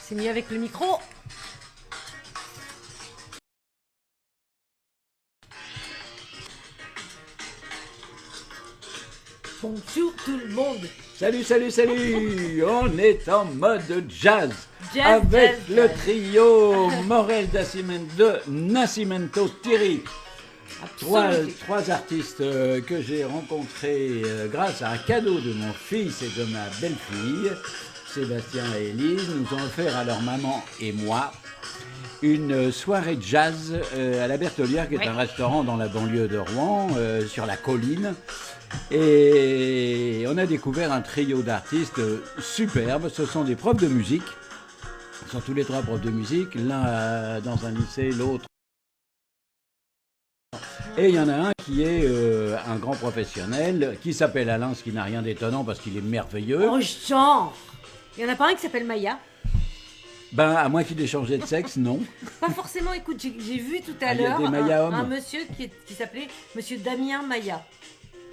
C'est mieux avec le micro. Bonjour tout le monde. Salut, salut, salut. On est en mode jazz, Jazz, avec jazz, le jazz. trio Morel de Nascimento Thierry. Absolument. Trois artistes que j'ai rencontrés grâce à un cadeau de mon fils et de ma belle-fille, Sébastien et Élise, nous ont offert à leur maman et moi une soirée jazz à la Bertelière, qui est Oui. un restaurant dans la banlieue de Rouen, sur la colline. Et on a découvert un trio d'artistes superbes. Ce sont des profs de musique. Ce sont tous les trois profs de musique, l'un dans un lycée, l'autre. Et il y en a un qui est un grand professionnel, qui s'appelle Alain, ce qui n'a rien d'étonnant parce qu'il est merveilleux. Oh, genre. Il y en a pas un qui s'appelle Maya. Ben, à moins qu'il ait changé de sexe, non. Pas forcément, écoute, j'ai vu tout à Ah, il y a l'heure des Maya hommes. un monsieur qui s'appelait Monsieur Damien Maya.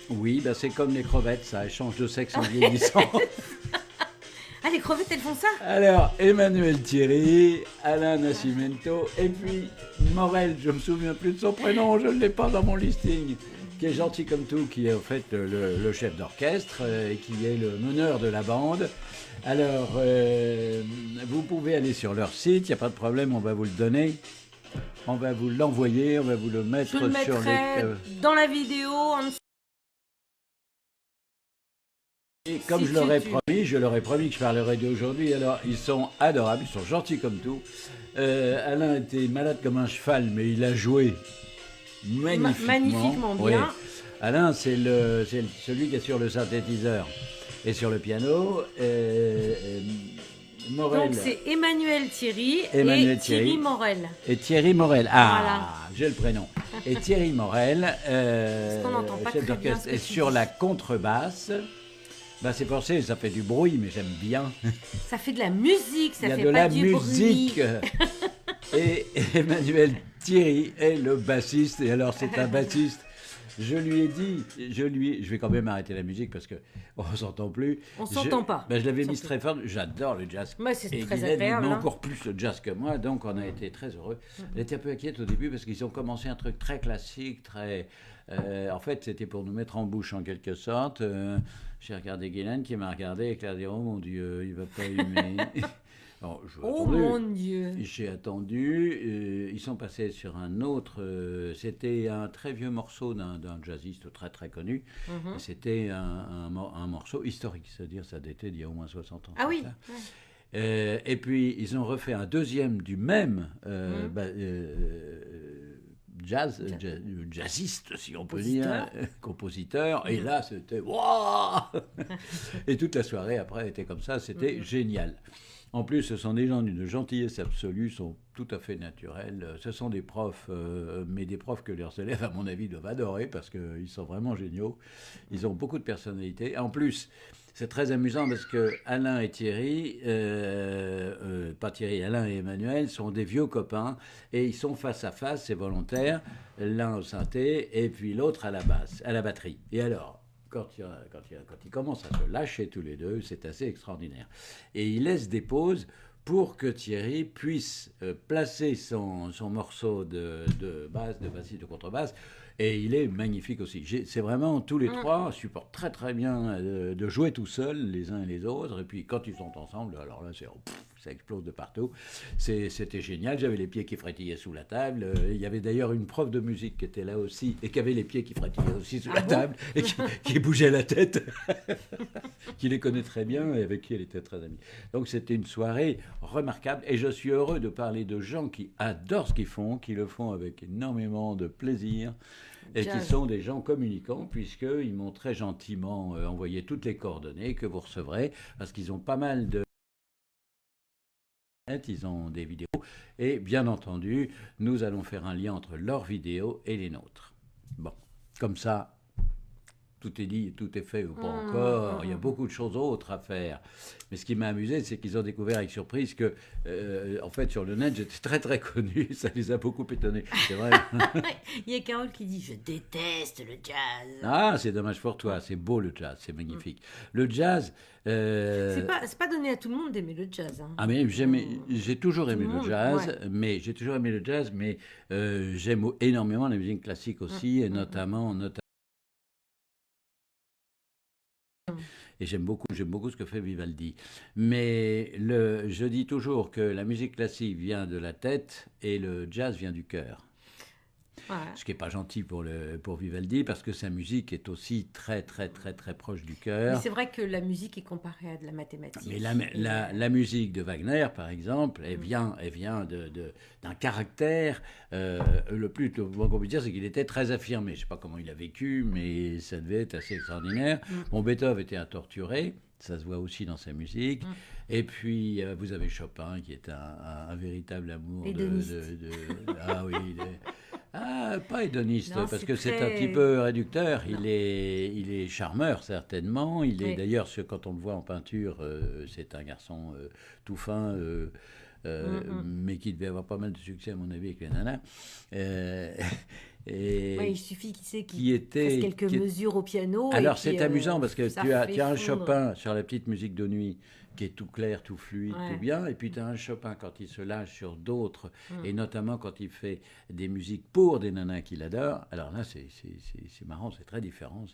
Oui, ben c'est comme les crevettes, ça change de sexe en vieillissant. Ah, les crevettes, elles font ça? Alors, Emmanuel Thierry, Alain Nascimento, et puis Morel, je me souviens plus de son prénom, je ne l'ai pas dans mon listing, qui est gentil comme tout, qui est en fait le chef d'orchestre, et qui est le meneur de la bande. Alors, vous pouvez aller sur leur site, il n'y a pas de problème, on va vous le donner. On va vous l'envoyer, on va vous le mettre Je le sur mettrai les... dans la vidéo. En dessous. Et comme Si je leur ai tu- promis, je leur ai promis que je parlerai d'aujourd'hui. Alors, ils sont adorables, ils sont gentils comme tout. Alain était malade comme un cheval, mais il a joué magnifiquement Oui. bien. Alain, c'est celui qui est sur le synthétiseur et sur le piano. Morel Donc c'est Emmanuel Thierry Emmanuel et Thierry Thierry. Morel. et Thierry Morel. Ah, Voilà. j'ai le prénom. Et Thierry Morel, qu'on n'entend pas chef très bien d'orchestre, ce que et tu sur dis. la contrebasse. Bah, c'est forcé, ça fait du bruit, mais j'aime bien. Ça fait de la musique, ça Il y a fait de pas la du musique. bruit. Et Emmanuel Thierry est le bassiste. Et alors, c'est un bassiste. Je lui ai dit, je vais quand même arrêter la musique parce que on s'entend plus. On s'entend pas. Ben, je l'avais mis Surtout. très fort. J'adore le jazz. Ouais, c'est et très Guylaine agréable, aime hein. encore plus le jazz que moi, donc on a été très heureux. Elle était un peu inquiète au début parce qu'ils ont commencé un truc très classique, très. En fait, c'était pour nous mettre en bouche en quelque sorte. J'ai regardé Guylaine qui m'a regardé et qui a dit oh mon Dieu, il va pas aimer. Bon, Oh mon Dieu. j'ai attendu, ils sont passés sur un autre, c'était un très vieux morceau d'un jazziste très très connu, Mhm. et c'était un morceau historique, c'est-à-dire ça datait d'il y a au moins 60 ans. Ah oui. ça. Et puis ils ont refait un deuxième du même jazziste, si on peut dire, compositeur, et là c'était waouh. Et toute la soirée après était comme ça, c'était génial. En plus, ce sont des gens d'une gentillesse absolue, sont tout à fait naturels. Ce sont des profs, mais des profs que leurs élèves, à mon avis, doivent adorer parce qu'ils sont vraiment géniaux. Ils ont beaucoup de personnalité. En plus, c'est très amusant parce que Alain et Thierry, pas Thierry, Alain et Emmanuel, sont des vieux copains et ils sont face à face, c'est volontaire, l'un au synthé et puis l'autre à la basse, à la batterie. Et alors, quand ils commencent à se lâcher tous les deux, c'est assez extraordinaire. Et ils laissent des pauses pour que Thierry puisse placer son morceau de basse, de bassiste, de contrebasse. Et il est magnifique aussi. C'est vraiment tous les trois supportent très très bien de jouer tout seuls les uns et les autres. Et puis quand ils sont ensemble, alors là ça explose de partout. C'était génial. J'avais les pieds qui frétillaient sous la table. Il y avait d'ailleurs une prof de musique qui était là aussi et qui avait les pieds qui frétillaient aussi sous la table et qui bougeait la tête, qui les connaît très bien et avec qui elle était très amie. Donc c'était une soirée remarquable et je suis heureux de parler de gens qui adorent ce qu'ils font, qui le font avec énormément de plaisir et qui sont des gens communicants puisqu'ils m'ont très gentiment envoyé toutes les coordonnées que vous recevrez parce qu'ils ont pas mal de... Ils ont des vidéos et bien entendu, nous allons faire un lien entre leurs vidéos et les nôtres. Bon, comme ça, tout est dit, tout est fait ou pas encore. Il y a beaucoup de choses autres à faire. Mais ce qui m'a amusé, c'est qu'ils ont découvert avec surprise que, en fait, sur le net, j'étais très très connu. Ça les a beaucoup étonnés. C'est vrai. Il y a Carole qui dit « Je déteste le jazz ». Ah, c'est dommage pour toi. C'est beau le jazz, c'est magnifique. Le jazz... C'est pas donné à tout le monde d'aimer le jazz. Hein. Ah mais j'ai toujours aimé le jazz, ouais. mais j'aime énormément la musique classique aussi, et notamment. Et j'aime beaucoup ce que fait Vivaldi. Mais je dis toujours que la musique classique vient de la tête et le jazz vient du cœur. Ouais. Ce qui n'est pas gentil pour Vivaldi, parce que sa musique est aussi très, très, très, très proche du cœur. Mais c'est vrai que la musique est comparée à de la mathématique. Mais la musique de Wagner, par exemple, elle vient d'un caractère. Le plus qu'on peut dire, c'est qu'il était très affirmé. Je ne sais pas comment il a vécu, mais ça devait être assez extraordinaire. Bon, Beethoven était un torturé. Ça se voit aussi dans sa musique. Et puis, vous avez Chopin, qui est un véritable amour Ah oui, pas hédoniste, non, parce que c'est un petit peu réducteur. Il est charmeur, certainement. D'ailleurs, quand on le voit en peinture, c'est un garçon tout fin, mais qui devait avoir pas mal de succès, à mon avis, avec les nanas. Il suffit qu'il fasse quelques mesures au piano. Alors, c'est amusant, parce que tu as un Chopin sur la petite musique de nuit, qui est tout clair, tout fluide, tout bien. Et puis tu as un Chopin quand il se lâche sur d'autres, et notamment quand il fait des musiques pour des nanas qu'il adore. Alors là, c'est marrant, c'est très différent.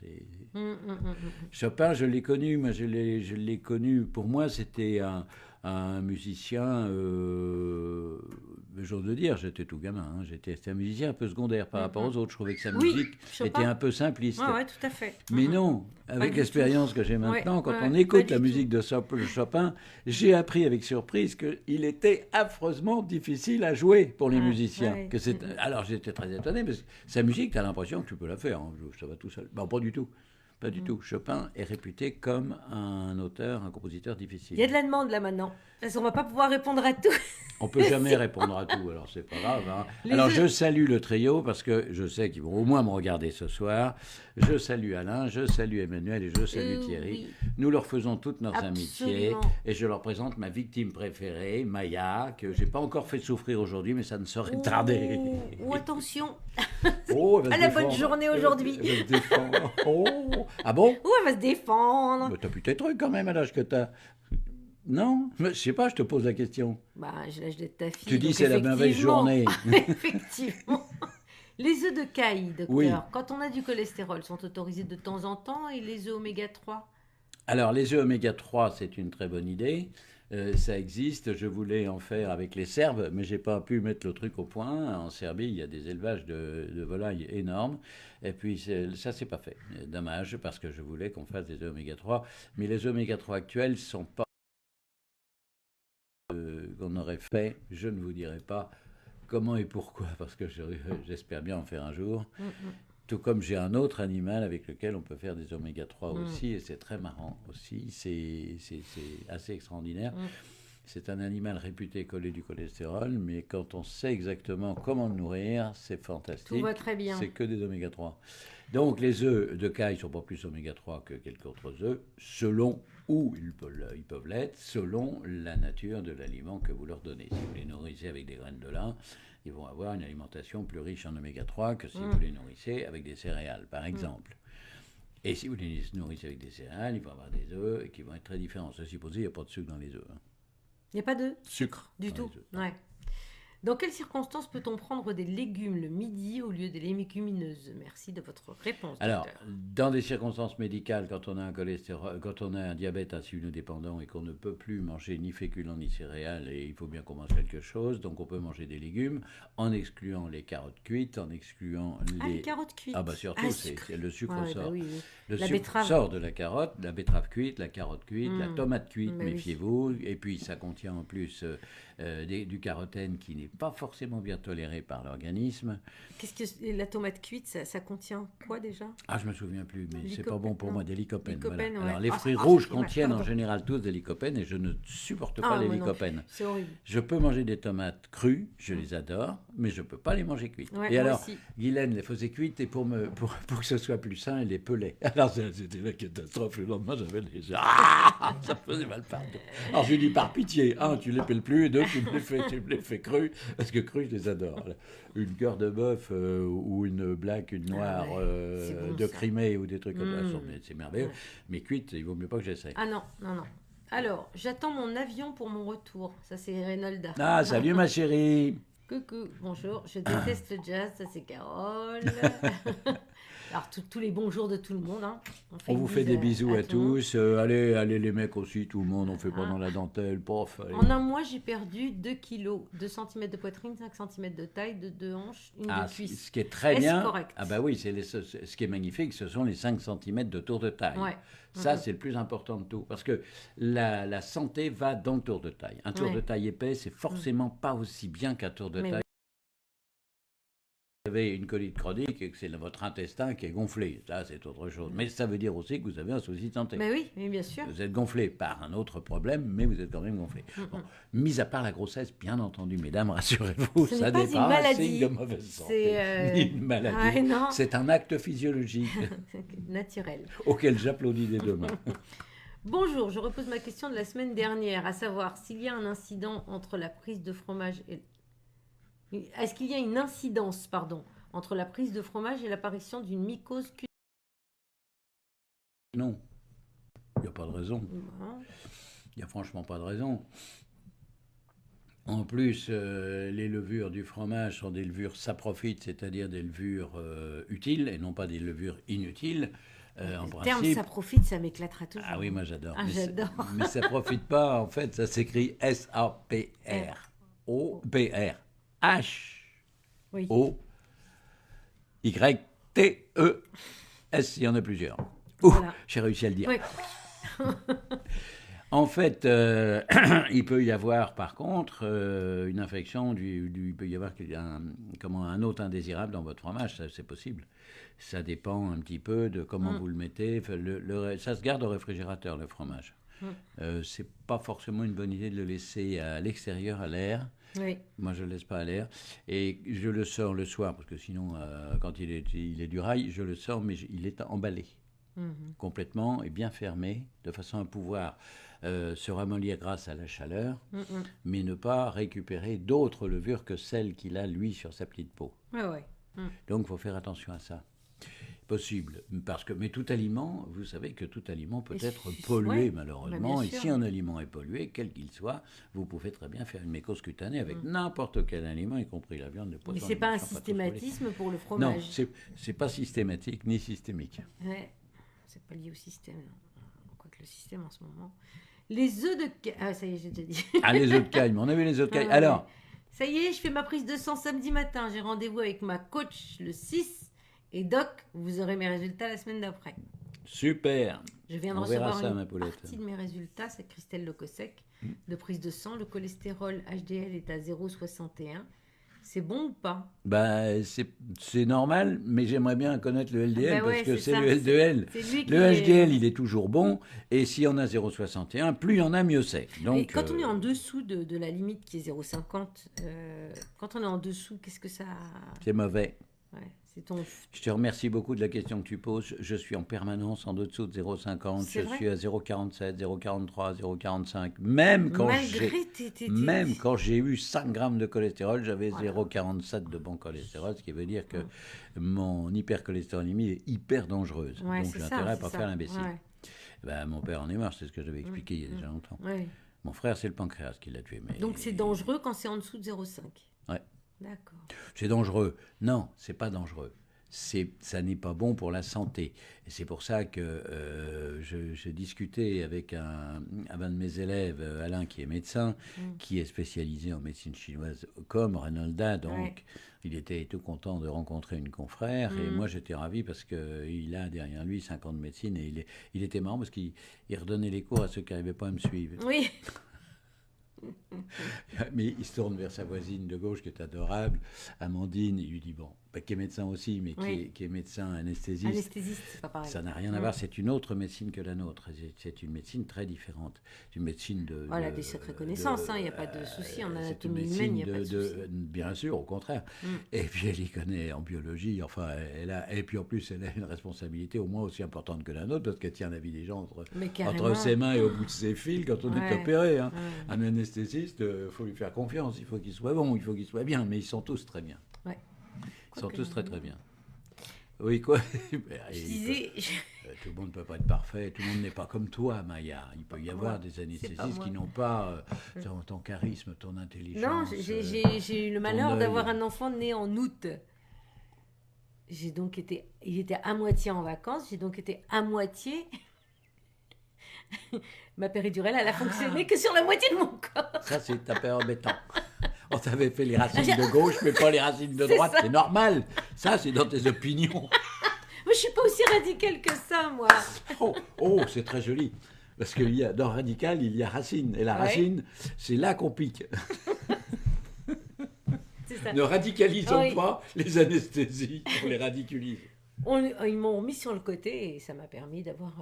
Chopin, je l'ai connu, moi je l'ai connu. Pour moi, c'était un musicien, j'ose le dire, j'étais tout gamin. C'était un musicien un peu secondaire par rapport aux autres. Je trouvais que sa musique était un peu simpliste. Oui, tout à fait. Mais non, avec l'expérience que j'ai maintenant, quand on écoute la musique de Chopin, j'ai appris avec surprise qu'il était affreusement difficile à jouer pour les musiciens. Alors j'étais très étonné, parce que sa musique, tu as l'impression que tu peux la faire, ça va tout seul. Bon, pas du tout. Pas du tout. Chopin est réputé comme un auteur, un compositeur difficile. Il y a de la demande là maintenant. Parce qu'on ne va pas pouvoir répondre à tout. On ne peut jamais répondre à tout, alors c'est pas grave. Alors je salue le trio, parce que je sais qu'ils vont au moins me regarder ce soir. Je salue Alain, je salue Emmanuel et je salue Thierry. Oui. Nous leur faisons toutes nos amitiés et je leur présente ma victime préférée, Maya, que je n'ai pas encore fait souffrir aujourd'hui, mais ça ne saurait tarder. Attention. À la bonne journée aujourd'hui. Elle va se défendre. Ah bon? Elle va se défendre. T'as pu tes trucs quand même à l'âge que t'as. Non, je sais pas, je te pose la question. J'ai l'âge de ta fille. Tu dis c'est la mauvaise journée. Effectivement. Les œufs de caille, docteur, quand on a du cholestérol, sont autorisés de temps en temps, et les œufs oméga 3? Alors, les œufs oméga 3, c'est une très bonne idée. Ça existe. Je voulais en faire avec les Serbes, mais j'ai pas pu mettre le truc au point. En Serbie, il y a des élevages de volailles énormes. Et puis, ça, c'est pas fait. Dommage, parce que je voulais qu'on fasse des œufs oméga 3. Mais les œufs oméga 3 actuels sont pas qu'on aurait fait. Je ne vous dirai pas comment et pourquoi, parce que j'espère bien en faire un jour. Tout comme j'ai un autre animal avec lequel on peut faire des oméga 3 aussi, et c'est très marrant aussi. C'est assez extraordinaire. C'est un animal réputé coller du cholestérol, mais quand on sait exactement comment le nourrir, c'est fantastique. Tout va très bien. C'est que des oméga 3. Donc les œufs de caille ne sont pas plus oméga 3 que quelques autres œufs, selon où ils peuvent l'être, selon la nature de l'aliment que vous leur donnez. Si vous les nourrissez avec des graines de lin, ils vont avoir une alimentation plus riche en oméga 3 que si vous les nourrissez avec des céréales, par exemple. Et si vous les nourrissez avec des céréales, ils vont avoir des œufs qui vont être très différents. Ceci posé, il n'y a pas de sucre dans les œufs. Il n'y a pas de sucre du tout. Ouais. Dans quelles circonstances peut-on prendre des légumes le midi au lieu des légumineuses? Merci de votre réponse. Alors, dans des circonstances médicales, quand on a un cholestérol, quand on a un diabète insulinodépendant et qu'on ne peut plus manger ni féculents ni céréales, et il faut bien qu'on mange quelque chose, donc on peut manger des légumes en excluant les carottes cuites, en excluant les carottes cuites. Ah bah surtout, le sucre sort. Bah oui. Le sucre sort de la carotte, la betterave cuite, la carotte cuite, la tomate cuite, méfiez-vous. Et puis ça contient en plus du carotène qui n'est n'est pas forcément bien toléré par l'organisme. Qu'est-ce que la tomate cuite, ça contient quoi déjà? Ah, je me souviens plus, mais c'est pas bon pour moi, des lycopènes. Voilà. Lycopènes, ouais. Alors, les fruits c'est rouges mal, contiennent en pardon. général tous des lycopènes et je ne supporte pas les moi non plus. lycopènes. C'est horrible. Je peux manger des tomates crues, je les adore, mais je ne peux pas les manger cuites. Ouais, Et moi alors, aussi. Guylaine les faisait cuites et pour que ce soit plus sain, elle les pelait. Alors, c'était la catastrophe. Le lendemain, j'avais les... Ah, ça me faisait mal partout. Alors, je lui dis par pitié, tu les pelles plus, et deux, tu me les fais crues, parce que crues, je les adore. Une cœur de bœuf ou une black, une noire bon, de ça. Crimée ou des trucs comme ça, c'est merveilleux. Ouais. Mais cuites, il vaut mieux pas que j'essaie. Ah non. Alors, j'attends mon avion pour mon retour. Ça, c'est Reynolda. Ah, salut ma chérie. Coucou, bonjour. Je déteste le jazz. Ça, c'est Carole. Alors, tous les bonjours de tout le monde. Hein. On vous fait des bisous à tous. Allez, les mecs aussi, tout le monde. On fait pas dans la dentelle. Pof, allez. En un mois, j'ai perdu 2 kilos, 2 cm de poitrine, 5 cm de taille, de hanches, une de cuisse. Ce qui est très Est-ce bien. correct? Ah bah oui, ce qui est magnifique, ce sont les 5 cm de tour de taille. Ouais. Ça, c'est le plus important de tout. Parce que la santé va dans le tour de taille. Un tour de taille épais, c'est forcément pas aussi bien qu'un tour de taille. Vous avez une colite chronique et que c'est votre intestin qui est gonflé. Ça, c'est autre chose. Mais ça veut dire aussi que vous avez un souci de santé. Mais oui, bien sûr. Vous êtes gonflé par un autre problème, mais vous êtes quand même gonflé. Bon, mis à part la grossesse, bien entendu, mesdames, rassurez-vous, ça n'est pas un signe de mauvaise santé. C'est Ni une maladie. non. C'est un acte physiologique Naturel. auquel j'applaudis des deux mains. Bonjour, je repose ma question de la semaine dernière, à savoir s'il y a un incident entre la prise de fromage et... Est-ce qu'il y a une incidence, entre la prise de fromage et l'apparition d'une mycose cutanée? Non, il n'y a pas de raison. Il n'y a franchement pas de raison. En plus, les levures du fromage sont des levures saprophytes, c'est-à-dire des levures utiles et non pas des levures inutiles. En Le principe, terme ça profite, ça m'éclatera toujours. Ah oui, moi j'adore. Ah, j'adore. Mais ça profite pas, en fait, ça s'écrit S-A-P-R-O-P-R-H-O-Y-T-E-S, il y en a plusieurs. Voilà. J'ai réussi à le dire. Oui. En fait, il peut y avoir, par contre, une infection, il peut y avoir un hôte indésirable dans votre fromage, ça, c'est possible. Ça dépend un petit peu de comment vous le mettez. Ça se garde au réfrigérateur, le fromage. C'est pas forcément une bonne idée de le laisser à l'extérieur, à l'air. Oui. Moi, je ne le laisse pas à l'air. Et je le sors le soir, parce que sinon, quand il est du rail, je le sors, mais il est emballé. Complètement et bien fermé, de façon à pouvoir se ramollir grâce à la chaleur, mais ne pas récupérer d'autres levures que celles qu'il a, lui, sur sa petite peau. Ouais. Donc, il faut faire attention à ça. Possible, mais tout aliment, vous savez que tout aliment peut être pollué, malheureusement. Et si un aliment est pollué, quel qu'il soit, vous pouvez très bien faire une mycose cutanée avec n'importe quel aliment, y compris la viande, le poisson. Mais c'est pas un systématisme pour le fromage. Non, c'est pas systématique ni systémique. Ouais. C'est pas lié au système. Quoique le système en ce moment. Les œufs de caille. Ah, ça y est, j'ai déjà dit. Ah, les œufs de caille, mais on a vu les œufs de caille. Alors. Ça y est, je fais ma prise de sang samedi matin. J'ai rendez-vous avec ma coach le 6. Et Doc, vous aurez mes résultats la semaine d'après. Super. Je viens de recevoir une partie de mes résultats. C'est Christelle Lecosec de prise de sang. Le cholestérol HDL est à 0,61. C'est bon ou pas? C'est normal, mais j'aimerais bien connaître le LDL parce que c'est ça. le LDL. Le HDL, il est toujours bon, et si on a 0,61, plus il y en a, mieux c'est. Donc, et quand on est en dessous de la limite qui est 0,50, quand on est en dessous, qu'est-ce que ça... C'est mauvais. Ouais, Je te remercie beaucoup de la question que tu poses. Je suis en permanence en dessous de 0,50. Je suis à 0,47, 0,43, 0,45. Même quand j'ai eu 5 grammes de cholestérol, j'avais 0,47 de bon cholestérol, ce qui veut dire que mon hypercholestérolémie est hyper dangereuse. Ouais, donc j'ai intérêt à ne pas faire l'imbécile. Ouais. Mon père en est mort, c'est ce que j'avais expliqué il y a déjà longtemps. Ouais. Mon frère, c'est le pancréas qui l'a tué. Donc c'est dangereux quand c'est en dessous de 0,5. Ouais. D'accord. C'est dangereux. Non, c'est pas dangereux. Ça n'est pas bon pour la santé. Et c'est pour ça que j'ai discuté avec un de mes élèves, Alain, qui est médecin, qui est spécialisé en médecine chinoise comme Reynolda. Donc, il était tout content de rencontrer une confrère. Et moi, j'étais ravi parce qu'il a derrière lui 5 ans de médecine. Et il était marrant parce qu'il redonnait les cours à ceux qui n'arrivaient pas à me suivre. Oui. Mais il se tourne vers sa voisine de gauche qui est adorable, Amandine, il lui dit, bon, qui est médecin aussi, mais qui est médecin anesthésiste. Anesthésiste, c'est pas pareil. Ça n'a rien à voir, c'est une autre médecine que la nôtre. C'est une médecine très différente. C'est une médecine de... Elle a des sacrées connaissances, il n'y a pas de souci. En anatomie humaine, il n'y a pas de souci. Bien sûr, au contraire. Et puis elle y connaît en biologie, enfin, et puis en plus, elle a une responsabilité au moins aussi importante que la nôtre, parce qu'elle tient la vie des gens entre ses mains et au bout de ses fils quand on est opéré. Hein. Un anesthésiste, il faut lui faire confiance, il faut qu'il soit bon, il faut qu'il soit bien, mais ils sont tous très bien. Ils sont tous très très bien. Oui, quoi. Je disais... Tout le monde ne peut pas être parfait, tout le monde n'est pas comme toi, Maya. Il peut y avoir des anesthésistes qui n'ont pas ton charisme, ton intelligence. Non, j'ai eu le malheur d'avoir un enfant né en août. Il était à moitié en vacances, j'ai donc été à moitié... Ma péridurale, elle a fonctionné que sur la moitié de mon corps. Ça, c'est un peu embêtant. On t'avait fait les racines de gauche, mais pas les racines de droite. C'est normal. Ça, c'est dans tes opinions. Mais je suis pas aussi radicale que ça, moi. Oh, c'est très joli. Parce que dans radical, il y a racine. Et la racine, c'est là qu'on pique. C'est ça. Ne radicalisons pas les anesthésies. On les ridiculise. Ils m'ont mis sur le côté et ça m'a permis d'avoir...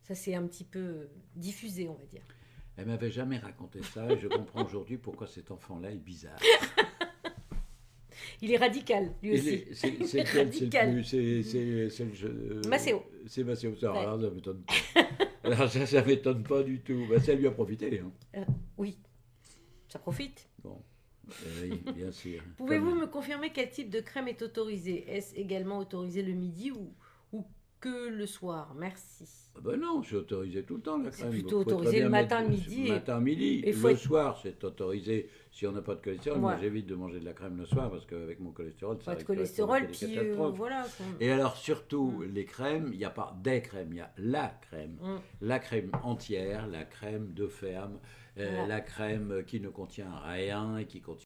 Ça s'est un petit peu diffusé, on va dire. Elle m'avait jamais raconté ça et je comprends aujourd'hui pourquoi cet enfant-là est bizarre. Il est radical, lui aussi. C'est radical. C'est le jeu. Maceo. C'est Maceo. Alors, ça m'étonne pas. Alors, ça m'étonne pas du tout. Ça lui a profité. Hein. Oui, ça profite. Bon, oui, bien sûr. Pouvez-vous me confirmer quel type de crème est autorisé? Est-ce également autorisé le midi ou que le soir? Merci. Ben non, c'est autorisé tout le temps la crème. C'est plutôt autorisé le matin, midi. Le matin, midi. Le soir, c'est autorisé si on n'a pas de cholestérol. Moi, j'évite de manger de la crème le soir parce qu'avec mon cholestérol, ça pas de cholestérol, puis voilà. Et alors, surtout, les crèmes, il n'y a pas des crèmes, il y a la crème. La crème entière, la crème de ferme, la crème qui ne contient rien et qui contient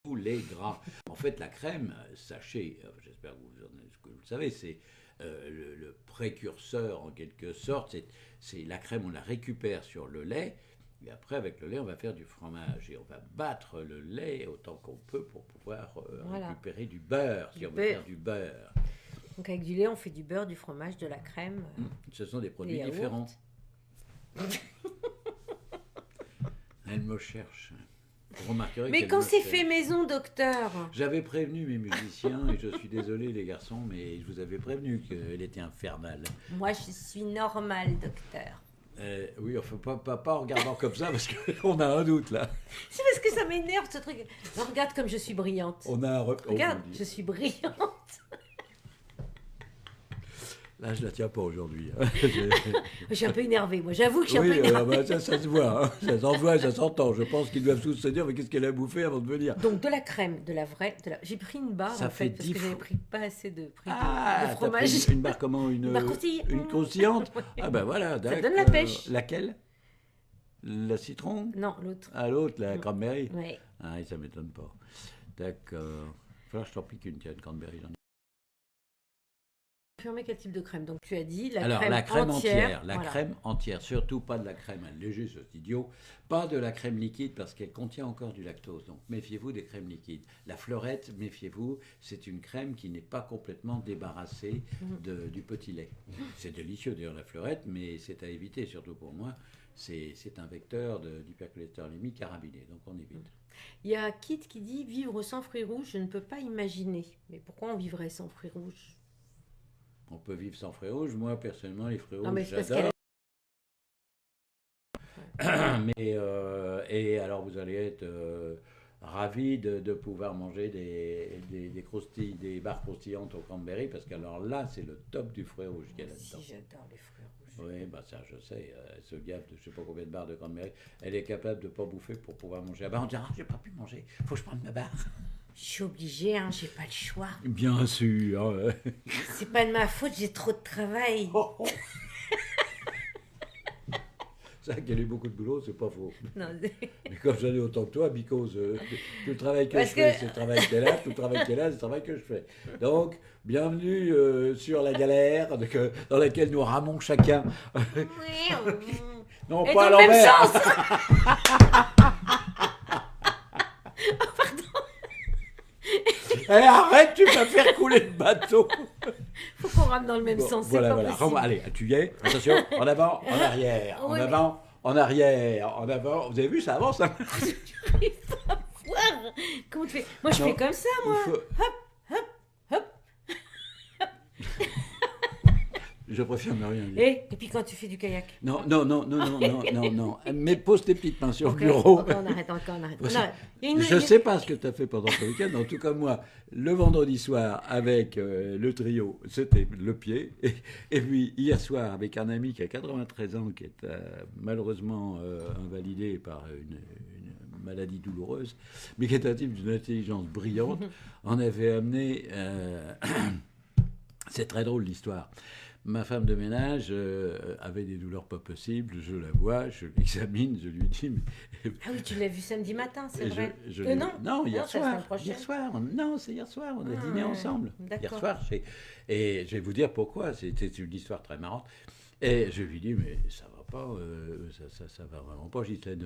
tous les gras. En fait, la crème, sachez, j'espère que vous le savez, c'est le précurseur en quelque sorte. C'est la crème, on la récupère sur le lait, et après avec le lait, on va faire du fromage et on va battre le lait autant qu'on peut pour pouvoir récupérer du beurre, si on veut faire du beurre. Donc avec du lait, on fait du beurre, du fromage, de la crème. Ce sont des produits différents. Elle me cherche. Mais quand c'est fait maison, docteur. J'avais prévenu mes musiciens, et je suis désolé les garçons, mais je vous avais prévenu qu'elle était infernale. Moi, je suis normale, docteur. Oui, enfin, pas en regardant comme ça, parce qu'on a un doute, là. C'est parce que ça m'énerve, ce truc. Non, regarde comme je suis brillante. Regarde, je suis brillante. Là, je la tiens pas aujourd'hui. Je suis un peu énervée, moi. J'avoue que je suis un peu énervée. Ça se voit. Hein. Ça s'en voit, ça s'entend. Je pense qu'ils doivent tous se dire, mais qu'est-ce qu'elle a bouffé avant de venir? Donc, de la crème, de la vraie... J'ai pris une barre, ça en fait, parce que j'avais pris pas assez de fromage. Pris une barre comment? Une barre croustillante. Ah ben voilà. Ça donne la pêche. Laquelle? La citron? Non, l'autre. Ah, l'autre, la cranberry? Oui. Ah, ça m'étonne pas. D'accord. Il va falloir que je t'en pique une, tiens, une cranberry. Confirmer quel type de crème. Donc tu as dit la crème entière. La crème entière, surtout pas de la crème allégée, c'est idiot. Pas de la crème liquide parce qu'elle contient encore du lactose. Donc méfiez-vous des crèmes liquides. La fleurette, méfiez-vous, c'est une crème qui n'est pas complètement débarrassée du petit lait. C'est délicieux d'ailleurs la fleurette, mais c'est à éviter, surtout pour moi. C'est un vecteur d'hypercholestérolémie carabinée, donc on évite. Il y a Kit qui dit vivre sans fruits rouges, je ne peux pas imaginer. Mais pourquoi on vivrait sans fruits rouges? On peut vivre sans fruits rouges. Moi, personnellement, les fruits rouges, j'adore. Et alors, vous allez être ravis de pouvoir manger des barres croustillantes au cranberry, parce qu'alors là, c'est le top du fruit rouge qu'il y a là-dedans. Si, j'adore les fruits rouges. Oui, bah ça, je sais. Elle se gaffe de je ne sais pas combien de barres de cranberry. Elle est capable de ne pas bouffer pour pouvoir manger. Ah bah, on dira, j'ai pas pu manger. Faut que je prenne ma barre. Je suis obligée, hein, j'ai pas le choix. Bien sûr. C'est pas de ma faute, j'ai trop de travail. C'est vrai qu'elle a eu beaucoup de boulot, c'est pas faux. Non, mais comme j'en ai autant que toi, because tout le travail que je fais, c'est le travail qu'elle a, tout le travail qu'elle a, c'est le travail que je fais. Donc, bienvenue sur la galère dans laquelle nous ramons chacun. Non, Et pas à dans le même l'envers. sens. Eh, arrête, tu vas faire couler le bateau. Faut qu'on rame dans le même Bon, sens. voilà, c'est voilà. pas possible. Allez, tu y es. Attention, en avant, en arrière. En Oui, mais- avant, en arrière. En avant. Vous avez vu, ça avance. Hein. J'arrive pas à voir. Comment tu fais? Moi, je Non. fais comme ça, moi. Il faut- Hop. Je préfère ne rien dire. Et puis quand tu fais du kayak. Non. Mais pose tes petites mains sur Ok, le bureau. ok, on arrête. On arrête. Il y a une- Je ne sais pas ce que tu as fait pendant ce week-end. En tout cas, moi, le vendredi soir, avec le trio, c'était le pied. Et puis, hier soir, avec un ami qui a 93 ans, qui est malheureusement invalidé par une maladie douloureuse, mais qui est un type d'une intelligence brillante, on avait amené... C'est très drôle, l'histoire. Ma femme de ménage avait des douleurs pas possibles, je la vois, je l'examine, je lui dis... Mais... Ah oui, tu l'as vu samedi matin, c'est Et vrai. Non, hier c'est la semaine soir. prochaine. Hier soir. Non, c'est hier soir. On a dîné ouais, ensemble. d'accord. Hier soir. Et je vais vous dire pourquoi. C'était une histoire très marrante. Et je lui dis, mais ça va pas. Ça va vraiment pas. Ghislaine,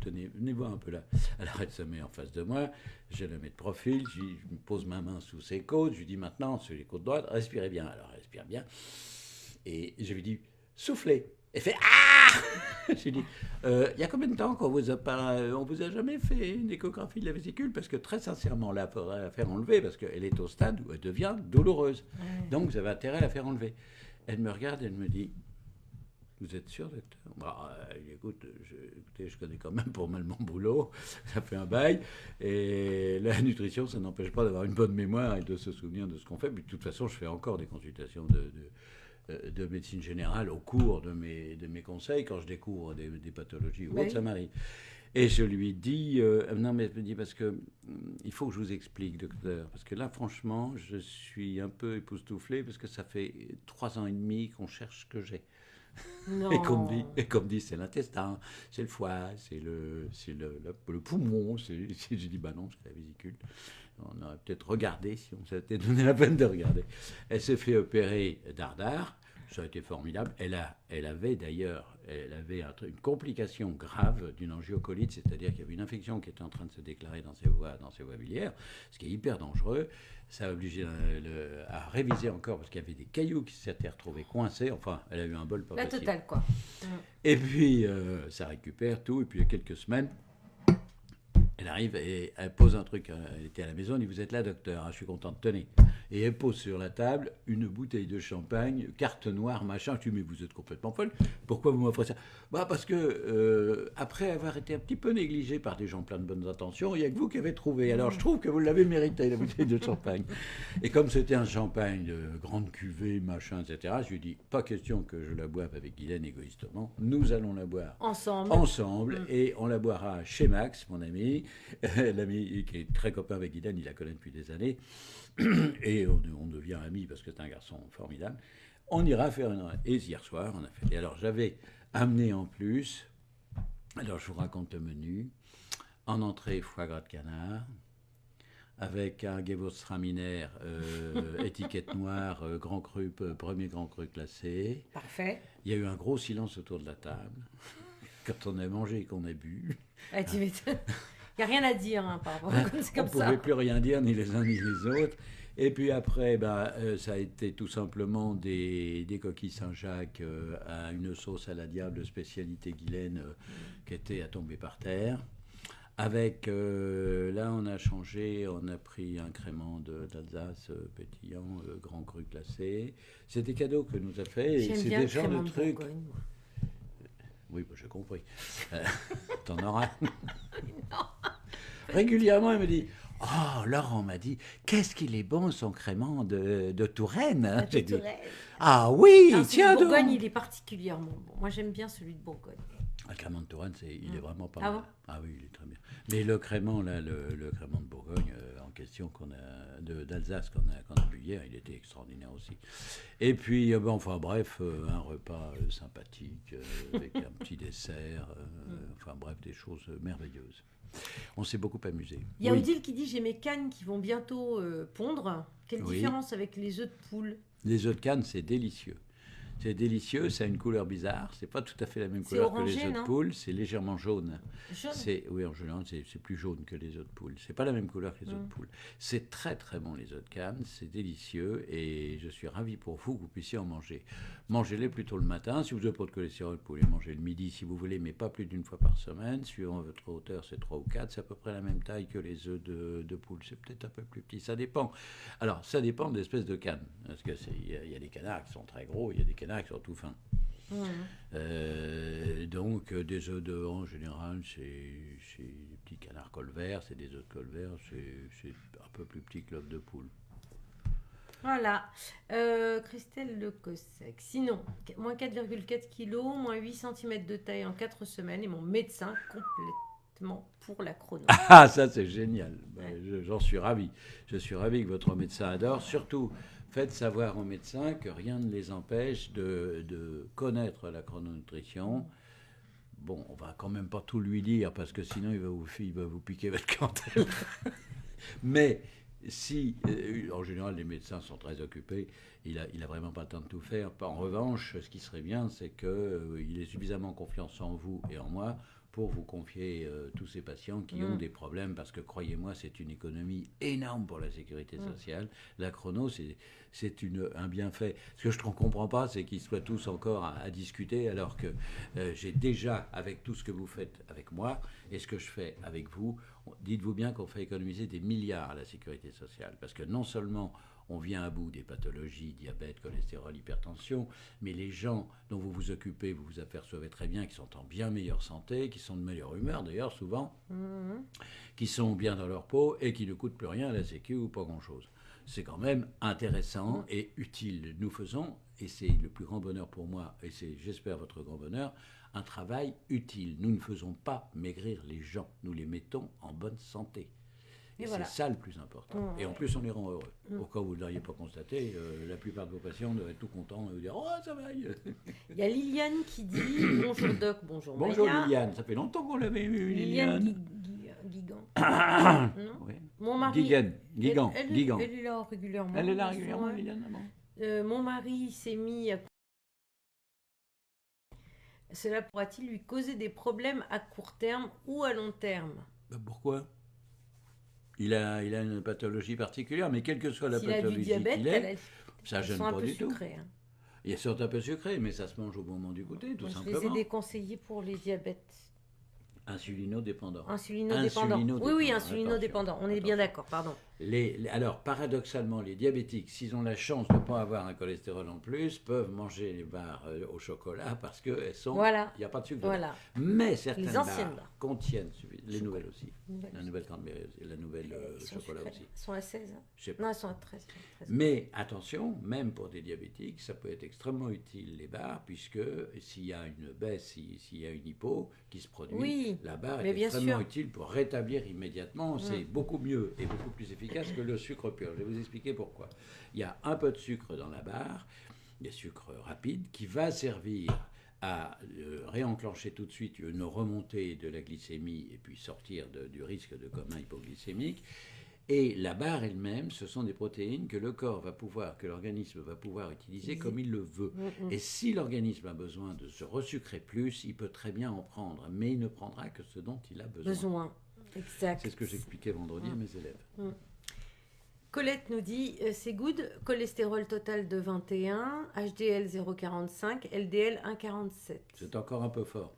tenez, venez voir un peu là. Elle arrête sa main en face de moi. Je la mets de profil. Je me pose ma main sous ses côtes. Je lui dis maintenant, sur les côtes droites, respirez bien. Alors, elle respire bien. Et je lui dis, soufflez. Elle fait ah. Je lui dis, il y a combien de temps qu'on vous a jamais fait une échographie de la vésicule? Parce que très sincèrement, là, il faudrait la faire enlever parce qu'elle est au stade où elle devient douloureuse. Ouais. Donc, vous avez intérêt à la faire enlever. Elle me regarde et elle me dit, vous êtes sûr, docteur? Écoutez, je connais quand même pour mal mon boulot. Ça fait un bail. Et la nutrition, ça n'empêche pas d'avoir une bonne mémoire et de se souvenir de ce qu'on fait. Mais de toute façon, je fais encore des consultations de médecine générale au cours de mes conseils, quand je découvre des pathologies ou autres, ça m'arrive. Et je lui dis, non mais elle me dit, parce que il faut que je vous explique, docteur, parce que là franchement, je suis un peu époustouflé, parce que ça fait 3 ans et demi qu'on cherche ce que j'ai. Non. Et qu'on me dit, c'est l'intestin, c'est le foie, c'est le poumon. J'ai dit, bah non, c'est la vésicule. On aurait peut-être regardé si on s'était donné la peine de regarder. Elle s'est fait opérer dardard. Ça a été formidable. Elle avait d'ailleurs une complication grave d'une angiocolite, c'est-à-dire qu'il y avait une infection qui était en train de se déclarer dans ses voies biliaires, ce qui est hyper dangereux. Ça a obligé à réviser encore parce qu'il y avait des cailloux qui s'étaient retrouvés coincés. Enfin, elle a eu un bol pas La possible. totale, quoi. Et puis, ça récupère tout. Et puis, il y a quelques semaines, elle arrive et elle pose un truc. Elle était à la maison, elle dit, vous êtes là, docteur, je suis contente, tenez. Et elle pose sur la table une bouteille de champagne, carte noire, machin. Je dis, mais vous êtes complètement folle. Pourquoi vous m'offrez ça? Bah, parce que, après avoir été un petit peu négligé par des gens pleins de bonnes intentions, il n'y a que vous qui avez trouvé. Alors, je trouve que vous l'avez mérité, la bouteille de champagne. Et comme c'était un champagne de grande cuvée, machin, etc., je lui dis, pas question que je la boive avec Guylaine égoïstement. Nous allons la boire ensemble et on la boira chez Max, mon ami, l'ami qui est très copain avec Guylaine, il la connaît depuis des années. Et on devient amis parce que c'est un garçon formidable. On ira faire une... Et hier soir, on a fait... Et alors, j'avais amené en plus... Alors, je vous raconte le menu. En entrée, foie gras de canard, avec un Gewürztraminer, étiquette noire, grand cru, premier grand cru classé. Parfait. Il y a eu un gros silence autour de la table, quand on a mangé et qu'on a bu. Ah, tu m'étonnes. Il n'y a rien à dire, hein, par rapport c'est On comme ne ça. pouvait plus rien dire, ni les uns ni les autres. Et puis après, ça a été tout simplement des coquilles Saint-Jacques à une sauce à la diable, spécialité Guylaine, qui était à tomber par terre. Avec, là, on a changé, on a pris un crément d'Alsace pétillant, grand cru classé. C'est des cadeaux que nous a fait. Et J'aime c'est bien des le genres crément de de trucs. Bourgogne, moi. Oui, j'ai compris. T'en auras. Régulièrement, elle me dit, oh, Laurent m'a dit, qu'est-ce qu'il est bon son crément de Touraine. La J'ai dit, Touraine. ah oui, Alors, tiens celui de Bourgogne, donc. il est particulièrement bon. Moi, j'aime bien celui de Bourgogne. Le crément de Touraine, il est vraiment pas Ah mal. bon? Ah oui, il est très bien. Mais le crément, là, le crément de Bourgogne, en question d'Alsace qu'on a bu hier, il était extraordinaire aussi. Et puis, enfin bref, un repas sympathique, avec un petit dessert, enfin bref, des choses merveilleuses. On s'est beaucoup amusé. Il y a Oui. Odile qui dit, j'ai mes cannes qui vont bientôt pondre. Quelle Oui. différence avec les œufs de poule? Les œufs de canne, c'est délicieux. C'est délicieux, ça a une couleur bizarre. C'est pas tout à fait la même C'est couleur orangé, que les œufs non de poule. C'est légèrement jaune. Jaune. Oui, en général, c'est plus jaune que les œufs de poule. C'est pas la même couleur que les œufs de poule. C'est très très bon les œufs de Cannes. C'est délicieux et je suis ravi pour vous que vous puissiez en manger. Mangez-les plutôt le matin. Si vous n'avez pas de cholestérol, vous pouvez les manger le midi si vous voulez, mais pas plus d'une fois par semaine. Suivant votre hauteur, c'est 3 ou 4. C'est à peu près la même taille que les œufs de poule. C'est peut-être un peu plus petit. Ça dépend. Alors, ça dépend de l'espèce de canne. Parce que y a des canards qui sont très gros, il y a des canards qui sont tout fins. Donc des œufs de en général c'est des petits canards colverts, c'est des œufs de colvert, c'est un peu plus petit que l'œuf de poule. Voilà. Christelle Le Cossec. Sinon, moins 4,4 kg, moins 8 cm de taille en 4 semaines et mon médecin complètement pour la chrono. Ah, ça c'est génial. J'en suis ravi. Je suis ravi que votre médecin adore. Surtout, faites savoir aux médecins que rien ne les empêche de connaître la chrononutrition. Bon, on va quand même pas tout lui dire parce que sinon il va vous piquer votre clientèle. Mais si, en général, les médecins sont très occupés, il a vraiment pas le temps de tout faire. En revanche, ce qui serait bien, c'est qu'il ait suffisamment confiance en vous et en moi pour vous confier tous ces patients qui ont des problèmes, parce que croyez-moi, c'est une économie énorme pour la sécurité sociale. La chrono, c'est un bienfait. Ce que je ne comprends pas, c'est qu'ils soient tous encore à discuter, alors que j'ai déjà, avec tout ce que vous faites avec moi et ce que je fais avec vous, dites-vous bien qu'on fait économiser des milliards à la sécurité sociale, parce que non seulement on vient à bout des pathologies, diabète, cholestérol, hypertension, mais les gens dont vous vous occupez, vous vous apercevez très bien qu'ils sont en bien meilleure santé, qui sont de meilleure humeur d'ailleurs souvent, qui sont bien dans leur peau et qui ne coûtent plus rien à la sécu ou pas grand-chose. C'est quand même intéressant et utile. Nous faisons, et c'est le plus grand bonheur pour moi, et c'est, j'espère, votre grand bonheur, un travail utile. Nous ne faisons pas maigrir les gens, nous les mettons en bonne santé. Et voilà. C'est ça le plus important. Et en plus, on les rend heureux. Au cas où vous ne l'auriez pas constaté, la plupart de vos patients doivent être tout contents et vous dire « Oh, ça va !» Il y a Liliane qui dit « Bonjour Doc, bonjour Maya ». Bonjour Liliane, ça fait longtemps qu'on l'avait eu, Liliane. Guigan. Non oui. Mon mari... Guigan. Elle est là régulièrement. Elle est là régulièrement, Liliane. Mon mari s'est mis à... Cela pourra-t-il lui causer des problèmes à court terme ou à long terme ? Pourquoi ? Il a une pathologie particulière, mais quelle que soit la pathologie qu'il ait, ça ne gêne pas du tout. Hein. Il y a certes un peu sucré, mais ça se mange au moment du goûter, tout simplement. Je les ai déconseillés pour les diabètes. Insulinodépendant. Oui, insulinodépendant. On est bien d'accord, pardon. Alors, paradoxalement, les diabétiques, s'ils ont la chance de ne pas avoir un cholestérol en plus, peuvent manger les barres au chocolat parce qu'elles sont... Voilà. Il n'y a pas de sucre dedans. Mais certaines barres contiennent... Les chocolat. Nouvelles aussi. La nouvelle cranberry aussi. La nouvelle chocolat aussi. Elles sont à 16. Hein. Non, elles sont à 13. Mais attention, même pour des diabétiques, ça peut être extrêmement utile, les barres, puisque s'il y a une baisse, s'il y a une hypo qui se produit, la barre est extrêmement utile pour rétablir immédiatement. C'est beaucoup mieux et beaucoup plus efficace que le sucre pur. Je vais vous expliquer pourquoi. Il y a un peu de sucre dans la barre, des sucres rapides, qui va servir à réenclencher tout de suite une remontée de la glycémie et puis sortir du risque de coma hypoglycémique. Et la barre elle-même, ce sont des protéines que le corps va pouvoir, que l'organisme va pouvoir utiliser comme il le veut. Et si l'organisme a besoin de se resucrer plus, il peut très bien en prendre, mais il ne prendra que ce dont il a besoin. Exact. C'est ce que j'expliquais vendredi à mes élèves. Colette nous dit, c'est good, cholestérol total de 21, HDL 0,45, LDL 1,47. C'est encore un peu fort.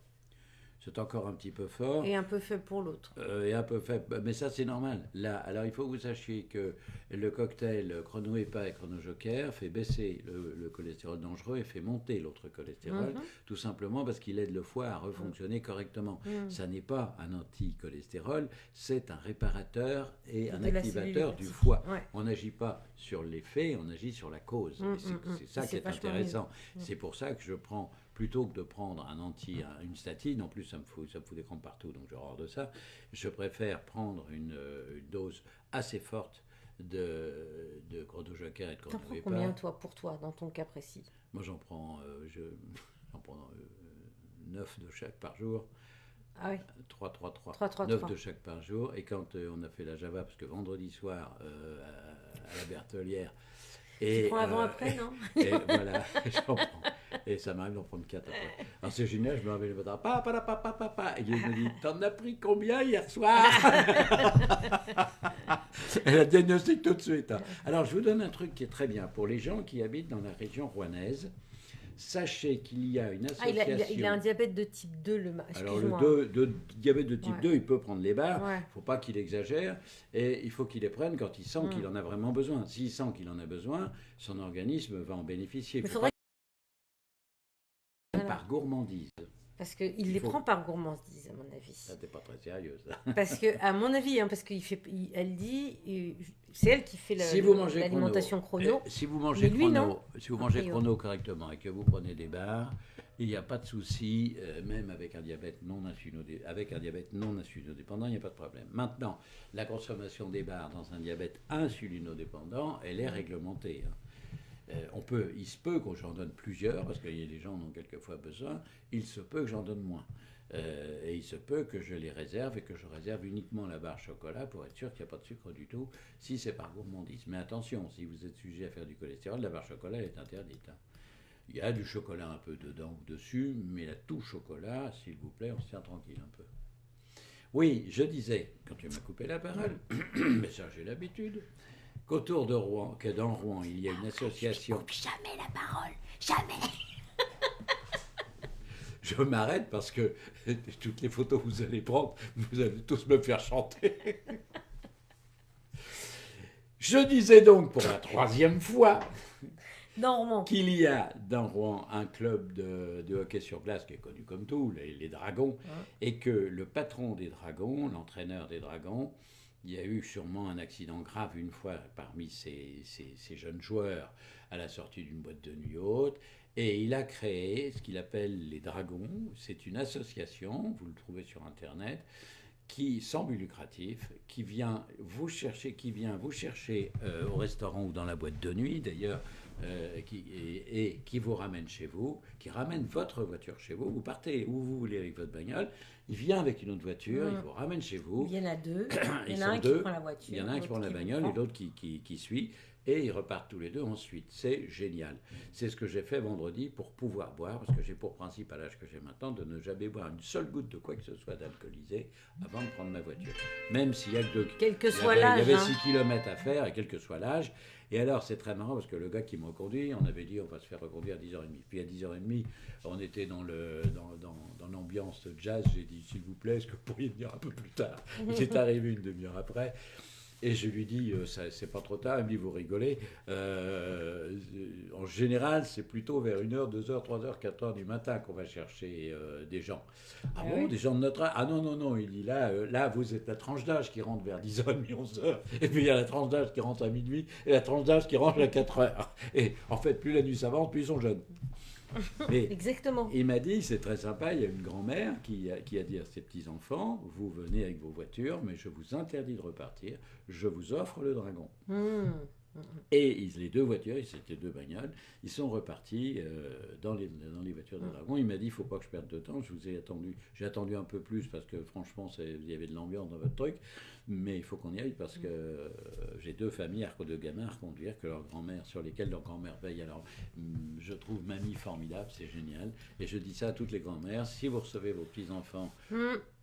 C'est encore un petit peu fort. Et un peu faible pour l'autre. Et un peu faible. Mais ça, c'est normal. Là, alors, il faut que vous sachiez que le cocktail chrono-EPA et chrono-joker fait baisser le cholestérol dangereux et fait monter l'autre cholestérol, tout simplement parce qu'il aide le foie à refonctionner correctement. Ça n'est pas un anti-cholestérol, c'est un réparateur et un activateur du foie. On n'agit pas sur l'effet, on agit sur la cause. C'est ça qui est intéressant. C'est pour ça que je prends... Plutôt que de prendre une statine, en plus ça me fout des crampes partout, donc j'ai horreur de ça, je préfère prendre une dose assez forte de chrono-joker et de chrono-EPA. T'en prends combien, toi, pour toi, dans ton cas précis ? Moi, j'en prends 9 de chaque par jour. Ah oui. 3. 9 de chaque par jour. Et quand on a fait la Java, parce que vendredi soir, à la Berthelière... Tu prends avant-après, non ? Et voilà, j'en prends. Et ça m'arrive d'en prendre 4 après. Alors c'est génial, je me réveille le matin, papa. Et il me dit, t'en as pris combien hier soir? Elle a diagnostic tout de suite. Hein. Alors je vous donne un truc qui est très bien. Pour les gens qui habitent dans la région rouennaise, sachez qu'il y a une association... il a un diabète de type 2, Alors le diabète de type 2, il peut prendre les barres, il ne faut pas qu'il exagère, et il faut qu'il les prenne quand il sent qu'il en a vraiment besoin. S'il sent qu'il en a besoin, son organisme va en bénéficier. Il faudrait par gourmandise. Parce qu'il les prend par gourmandise, à mon avis. Ça, t'es pas très sérieux, ça. Parce que, à mon avis, parce elle dit, c'est elle qui fait l'alimentation chrono. Si vous mangez chrono correctement et que vous prenez des barres, il n'y a pas de souci, même avec un diabète non insulinodépendant, il n'y a pas de problème. Maintenant, la consommation des barres dans un diabète insulinodépendant, elle est réglementée. Hein. Il se peut que j'en donne plusieurs, parce que les gens en ont quelquefois besoin, il se peut que j'en donne moins. Et il se peut que je les réserve et que je réserve uniquement la barre chocolat pour être sûr qu'il n'y a pas de sucre du tout, si c'est par gourmandise. Mais attention, si vous êtes sujet à faire du cholestérol, la barre chocolat est interdite. Hein. Il y a du chocolat un peu dedans ou dessus, mais la tout chocolat, s'il vous plaît, on se tient tranquille un peu. Oui, je disais, quand tu m'as coupé la parole, mais ça j'ai l'habitude, qu'autour de Rouen, que dans Rouen, il y a une association... Je coupe jamais la parole, jamais. Je m'arrête parce que toutes les photos que vous allez prendre, vous allez tous me faire chanter. Je disais donc pour la 3e fois qu'il y a dans Rouen un club de hockey sur glace qui est connu comme tout, les Dragons, et que le patron des Dragons, l'entraîneur des Dragons, il y a eu sûrement un accident grave une fois parmi ces jeunes joueurs à la sortie d'une boîte de nuit haute. Et il a créé ce qu'il appelle les Dragons. C'est une association, vous le trouvez sur Internet, qui, sans but lucratif, qui vient vous chercher au restaurant ou dans la boîte de nuit, d'ailleurs, qui vous ramène chez vous, qui ramène votre voiture chez vous. Vous partez où vous voulez avec votre bagnole. Il vient avec une autre voiture, il vous ramène chez vous. Il y en a deux. Il y en a un qui prend la voiture. Il y en a un qui prend la bagnole et l'autre qui suit. Et ils repartent tous les deux ensuite. C'est génial. C'est ce que j'ai fait vendredi pour pouvoir boire, parce que j'ai pour principe, à l'âge que j'ai maintenant, de ne jamais boire une seule goutte de quoi que ce soit d'alcoolisé avant de prendre ma voiture. Même s'il y a que quel que soit l'âge. Il y avait 6 km à faire, et quel que soit l'âge. Et alors, c'est très marrant, parce que le gars qui me reconduit, on avait dit on va se faire reconduire à 10h30. Puis à 10h30, on était dans l'ambiance jazz. J'ai dit, s'il vous plaît, est-ce que vous pourriez venir un peu plus tard? Il est arrivé une demi-heure après. Et je lui dis, c'est pas trop tard. Il me dit, vous rigolez. En général, c'est plutôt vers 1h, 2h, 3h, 4h du matin qu'on va chercher des gens. Ah bon, oui. Des gens de notre âge? Ah non. Il dit, là, vous êtes la tranche d'âge qui rentre vers 10h30, 11h. Et puis il y a la tranche d'âge qui rentre à minuit et la tranche d'âge qui rentre à 4h. Et en fait, plus la nuit s'avance, plus ils sont jeunes. Mais exactement. Il m'a dit, c'est très sympa, il y a une grand-mère qui a dit à ses petits-enfants, vous venez avec vos voitures, mais je vous interdis de repartir, je vous offre le Dragon. Et les deux voitures, c'était 2 bagnoles, ils sont repartis dans les voitures de Dragon. Il m'a dit, il ne faut pas que je perde de temps, j'ai attendu un peu plus parce que franchement, il y avait de l'ambiance dans votre truc, mais il faut qu'on y aille parce que j'ai 2 familles, de gamins à reconduire, sur lesquels leur grand-mère veille. Alors, je trouve mamie formidable, c'est génial. Et je dis ça à toutes les grand-mères, si vous recevez vos petits-enfants,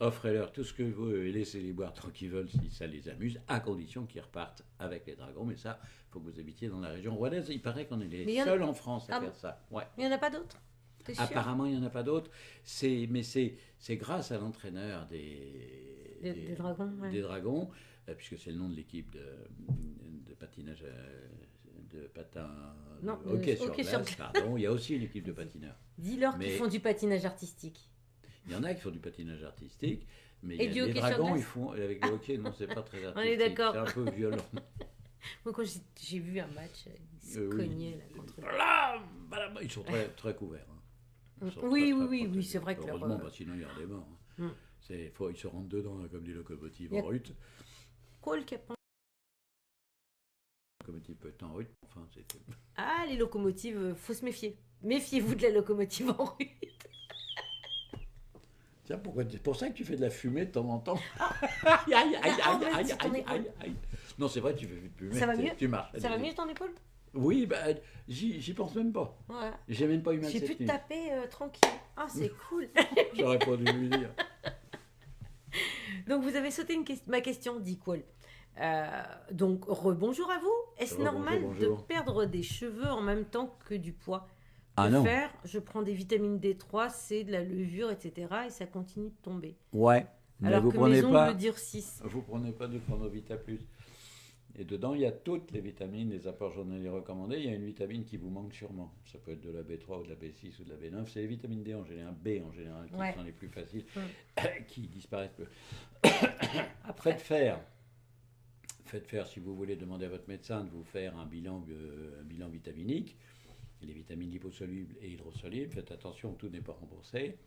offrez-leur tout ce que vous voulez et laissez-les boire tant qu'ils veulent si ça les amuse, à condition qu'ils repartent avec les Dragons. Mais ça, il faut que vous habitiez dans la région rouennaise. Il paraît qu'on est les seuls en France à faire ça. Ouais. Il n'y en a pas d'autres? Apparemment, il n'y en a pas d'autres. Mais c'est grâce à l'entraîneur des Dragons, des Dragons, puisque c'est le nom de l'équipe de patinage, de hockey sur glace, pardon. Il y a aussi une équipe de patineurs. Dis-leur qu'ils font du patinage artistique. Il y en a qui font du patinage artistique, mais et les Dragons, ils font avec le hockey, non, c'est pas très artistique. On est d'accord. C'est un peu violent. Moi, quand j'ai vu un match, ils se cognaient là contre ils sont très, très couverts. Hein. Oui, c'est vrai que heureusement, sinon il y a des morts. Hein. Ils se rentrent dedans là, comme des locomotives en rut. Quoi le capon? La locomotive peut être en rut. Enfin, ah, les locomotives, faut se méfier. Méfiez-vous de la locomotive en rut. Tiens, c'est pour ça que tu fais de la fumée de temps en temps. Aïe. Non, c'est vrai, tu fais de la fumée. Ça va mieux? Tu marches. Ça va mieux ton épaule? Oui, bah, j'y pense même pas. Ouais. J'ai même pas eu mal J'ai pu cette te nuit. taper tranquille. Ah, c'est cool. J'aurais pas dû lui dire. Donc, vous avez sauté ma question, dit Qual. Donc, rebonjour à vous. Est-ce Rebonjour, normal de bonjour. perdre des cheveux en même temps que du poids? Ah Que non. faire? Je prends des vitamines D3, C, de la levure, etc. et ça continue de tomber. Ouais. Mais Alors vous que mes prenez ongles pas, durcissent. vous prenez pas du Chronovita Plus. Et dedans, il y a toutes les vitamines, les apports journaliers recommandés. Il y a une vitamine qui vous manque sûrement. Ça peut être de la B3 ou de la B6 ou de la B9. C'est les vitamines D en général, B en général, qui Ouais. sont les plus faciles, Mm. qui disparaissent peu. Après. Faites faire, si vous voulez demander à votre médecin de vous faire un bilan vitaminique, les vitamines liposolubles et hydrosolubles. Faites attention, tout n'est pas remboursé,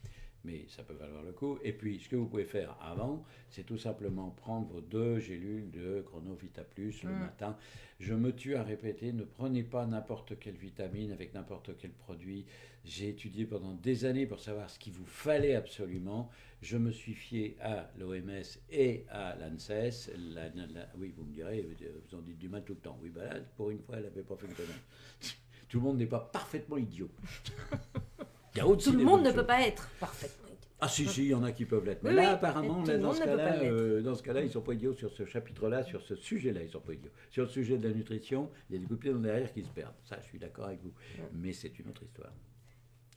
mais ça peut valoir le coup. Et puis, ce que vous pouvez faire avant, c'est tout simplement prendre vos 2 gélules de Chronovita Plus le matin. Je me tue à répéter, ne prenez pas n'importe quelle vitamine avec n'importe quel produit. J'ai étudié pendant des années pour savoir ce qu'il vous fallait absolument. Je me suis fié à l'OMS et à l'ANSES. Oui, vous me direz, vous en dites du mal tout le temps. Oui, bah là, pour une fois, elle n'avait pas fait le connerie. Tout le monde n'est pas parfaitement idiot. Il y a aussi Tout le des monde bonnes ne peut choses. pas être parfaitement. Ah si, il y en a qui peuvent l'être. Mais Oui, là, oui, apparemment, tout là, le monde ne peut pas l'être. dans ce cas-là, ils ne sont pas idiots sur ce chapitre-là, sur ce sujet-là, ils ne sont pas idiots. Sur le sujet de la nutrition, il y a des coups de pied dans derrière qui se perdent. Ça, je suis d'accord avec vous. Mais c'est une autre histoire.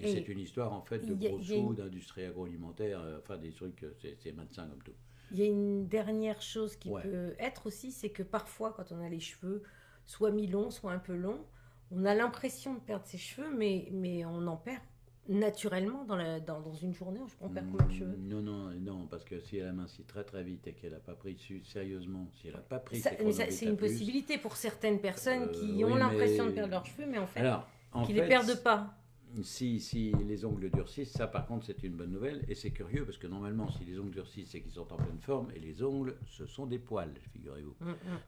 Et c'est une histoire, en fait, de gros sous, d'industrie agroalimentaire, enfin, des trucs, c'est malsain comme tout. Il y a une dernière chose qui peut être aussi, c'est que parfois, quand on a les cheveux soit mi-longs, soit un peu longs, on a l'impression de perdre ses cheveux, mais on en perd naturellement dans une journée. On perd combien de cheveux? Non, parce que si elle amincit très très vite et qu'elle n'a pas pris sérieusement, si elle n'a pas pris Ça, ses mais Chronovita c'est une Plus, possibilité pour certaines personnes qui oui, ont l'impression mais- de perdre leurs cheveux, mais en fait, Alors, en qui fait, les perdent pas. si les ongles durcissent, ça par contre c'est une bonne nouvelle et c'est curieux parce que normalement si les ongles durcissent c'est qu'ils sont en pleine forme et les ongles ce sont des poils, figurez-vous.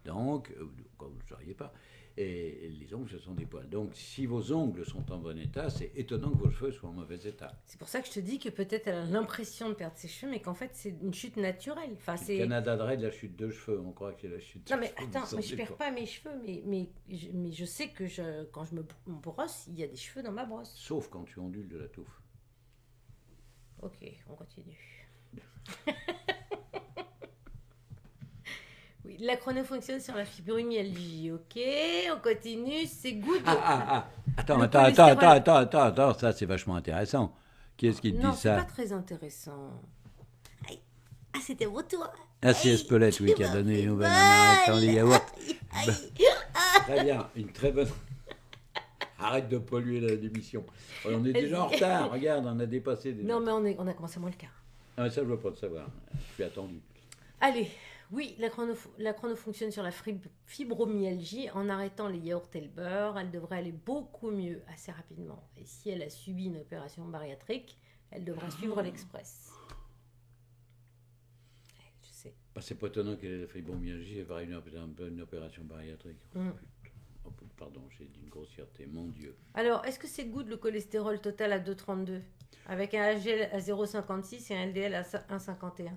Donc, comme vous ne le sauriez pas, et les ongles ce sont des poils. Donc si vos ongles sont en bon état, c'est étonnant que vos cheveux soient en mauvais état. C'est pour ça que je te dis que peut-être elle a l'impression de perdre ses cheveux, mais qu'en fait c'est une chute naturelle. Enfin, C'est le Canada Dry de la chute de cheveux, on croit que c'est la chute de Non mais cheveux. attends, vous mais je en perds dites pas mes cheveux, mais je sais que quand je me brosse, il y a des cheveux dans ma brosse. Sauf quand tu ondules de la touffe. Ok, on continue. Oui, la chrono fonctionne sur la fibromyalgie. Ok, on continue. C'est good. Attends, Le attends, ça c'est vachement intéressant. Qui est-ce qui te Non, dit c'est ça? pas très intéressant. Aïe. Ah, c'était retour. Ah, c'est Espelette, oui, qui a donné les nouvelles en arrêtant les yaourts. Très bien, une très bonne. Arrête de polluer l'émission. On est déjà en retard, regarde, on a dépassé des. Non, mais on a commencé moins le quart. Ah, ça, je veux pas le savoir. Je suis attendu. Allez, oui, la chrono fonctionne sur la fibromyalgie. En arrêtant les yaourts et le beurre, elle devrait aller beaucoup mieux assez rapidement. Et si elle a subi une opération bariatrique, elle devra suivre l'express. Je sais. Bah, c'est pas étonnant qu'elle ait la fibromyalgie et faire une opération bariatrique. Oh, pardon, j'ai dit une grossièreté, mon Dieu. Alors, est-ce que c'est good le cholestérol total à 2,32 avec un HDL à 0,56 et un LDL à 1,51?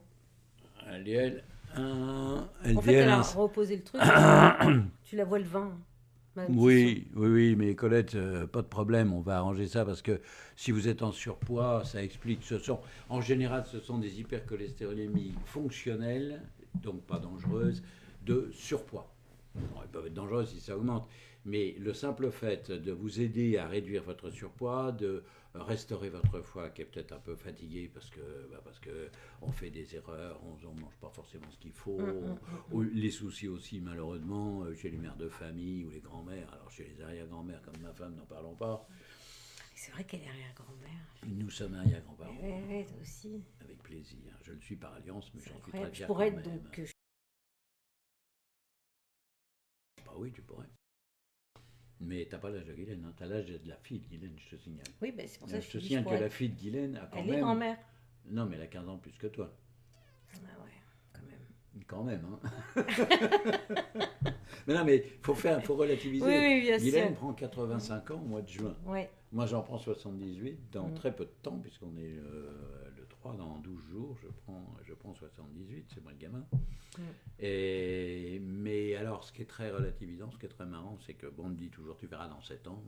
LDL, En fait, elle a reposé le truc. Tu la vois le vin. Oui, mais Colette, pas de problème, on va arranger ça parce que si vous êtes en surpoids, ça explique. En général, ce sont des hypercholestérolémies fonctionnelles, donc pas dangereuses, de surpoids. Bon, elles peuvent être dangereuses si ça augmente, mais le simple fait de vous aider à réduire votre surpoids, de restaurer votre foie qui est peut-être un peu fatigué parce que on fait des erreurs, on ne mange pas forcément ce qu'il faut, les soucis aussi malheureusement chez les mères de famille ou les grands-mères, alors chez les arrière-grands-mères comme ma femme, n'en parlons pas. C'est vrai qu'elle est arrière-grand-mère. Nous sommes arrière-grands-parents. Oui, toi aussi. Avec plaisir. Je le suis par alliance, mais j'en suis très fier. Je pourrais quand même. donc. Bah oui, tu pourrais. Mais t'as pas l'âge de Guylaine, hein. T'as l'âge de la fille de Guylaine, je te signale. Oui, ben c'est pour ça que je te signale que la fille de Guylaine a quand même. Elle est grand-mère. Non, mais elle a 15 ans plus que toi. Ah ouais, Quand même, hein. Mais non, mais faut relativiser. Oui, bien sûr. Guylaine prend 85 ans au mois de juin. Ouais. Moi, j'en prends 78 dans très peu de temps, puisqu'on est le 3, dans 12 jours, je prends 78, c'est moi le gamin. Mais alors, ce qui est très relativisant, ce qui est très marrant, c'est que, bon, on me dit toujours, tu verras dans 7 ans.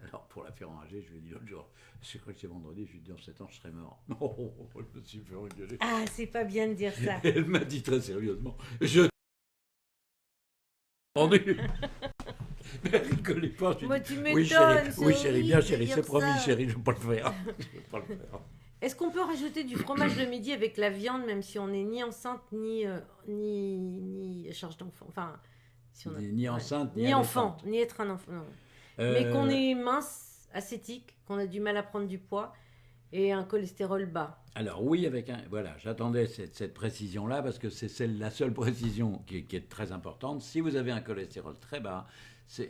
Alors, pour la faire enrager, je lui ai dit l'autre jour, je crois que c'est vendredi, je lui ai dit, dans 7 ans, je serai mort. Oh, je me suis fait engueuler. Ah, c'est pas bien de dire ça. Et elle m'a dit très sérieusement, je t'ai entendu. Mais rigolez pas. Moi, tu m'étonnes. Oui, chérie, bien, chérie, c'est promis, ça. chérie, je ne vais pas le faire. Je vais pas le faire. Est-ce qu'on peut rajouter du fromage le midi avec la viande, même si on n'est ni enceinte, ni à charge d'enfant? Enfin, si on a... Ni enceinte, ni enfant, ni être un enfant. Non. Mais qu'on est mince, ascétique, qu'on a du mal à prendre du poids et un cholestérol bas. Alors oui, voilà, j'attendais cette précision-là parce que c'est la seule précision qui est très importante. Si vous avez un cholestérol très bas,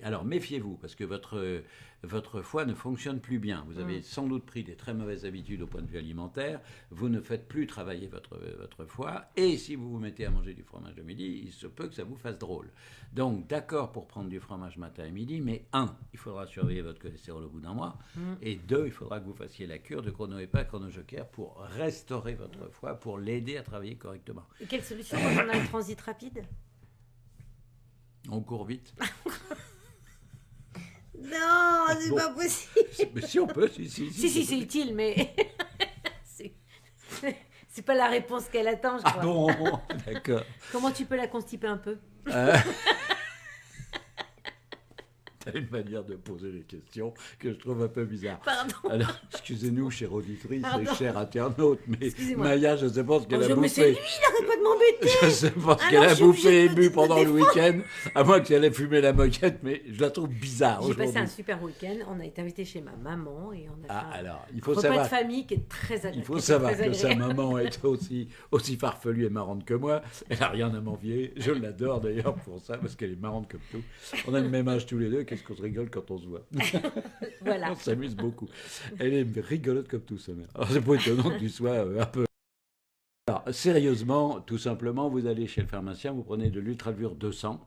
alors méfiez-vous parce que votre foie ne fonctionne plus bien. Vous avez sans doute pris des très mauvaises habitudes au point de vue alimentaire. Vous ne faites plus travailler votre foie. Et si vous vous mettez à manger du fromage le midi, il se peut que ça vous fasse drôle. Donc d'accord pour prendre du fromage matin et midi, mais il faudra surveiller votre cholestérol au bout d'un mois. Et 2, il faudra que vous fassiez la cure de chrono-EPA, chrono-joker pour restaurer votre foie, pour l'aider à travailler correctement. Et quelle solution quand on a un transit rapide? On court vite. Non, c'est pas possible. Mais si on peut, si. Si, c'est utile, mais c'est pas la réponse qu'elle attend, je crois. Ah bon, d'accord. Comment tu peux la constiper un peu? T'as une manière de poser les questions que je trouve un peu bizarre. Pardon. Alors, excusez-nous, chère auditrice et chère internaute, mais Maya, je ne sais pas ce qu'elle a mais c'est bouffé. lui, il n'arrête pas de m'embêter. Je ne sais pas ce qu'elle a bouffé et bu pendant le week-end, à moins qu'elle ait fumé la moquette, mais je la trouve bizarre J'ai aujourd'hui. passé un super week-end. On a été invité chez ma maman et on a fait alors, un repas de famille qui est très agréable. Il faut savoir que sa maman est aussi farfelue et marrante que moi. Elle n'a rien à m'envier. Je l'adore d'ailleurs pour ça, parce qu'elle est marrante comme tout. On a le même âge tous les deux. Qu'est-ce qu'on se rigole quand on se voit. Voilà. On s'amuse beaucoup. Elle est rigolote comme tout, sa mère. Alors, c'est pas étonnant que tu sois un peu... Alors, sérieusement, tout simplement, vous allez chez le pharmacien, vous prenez de l'Ultralvur 200,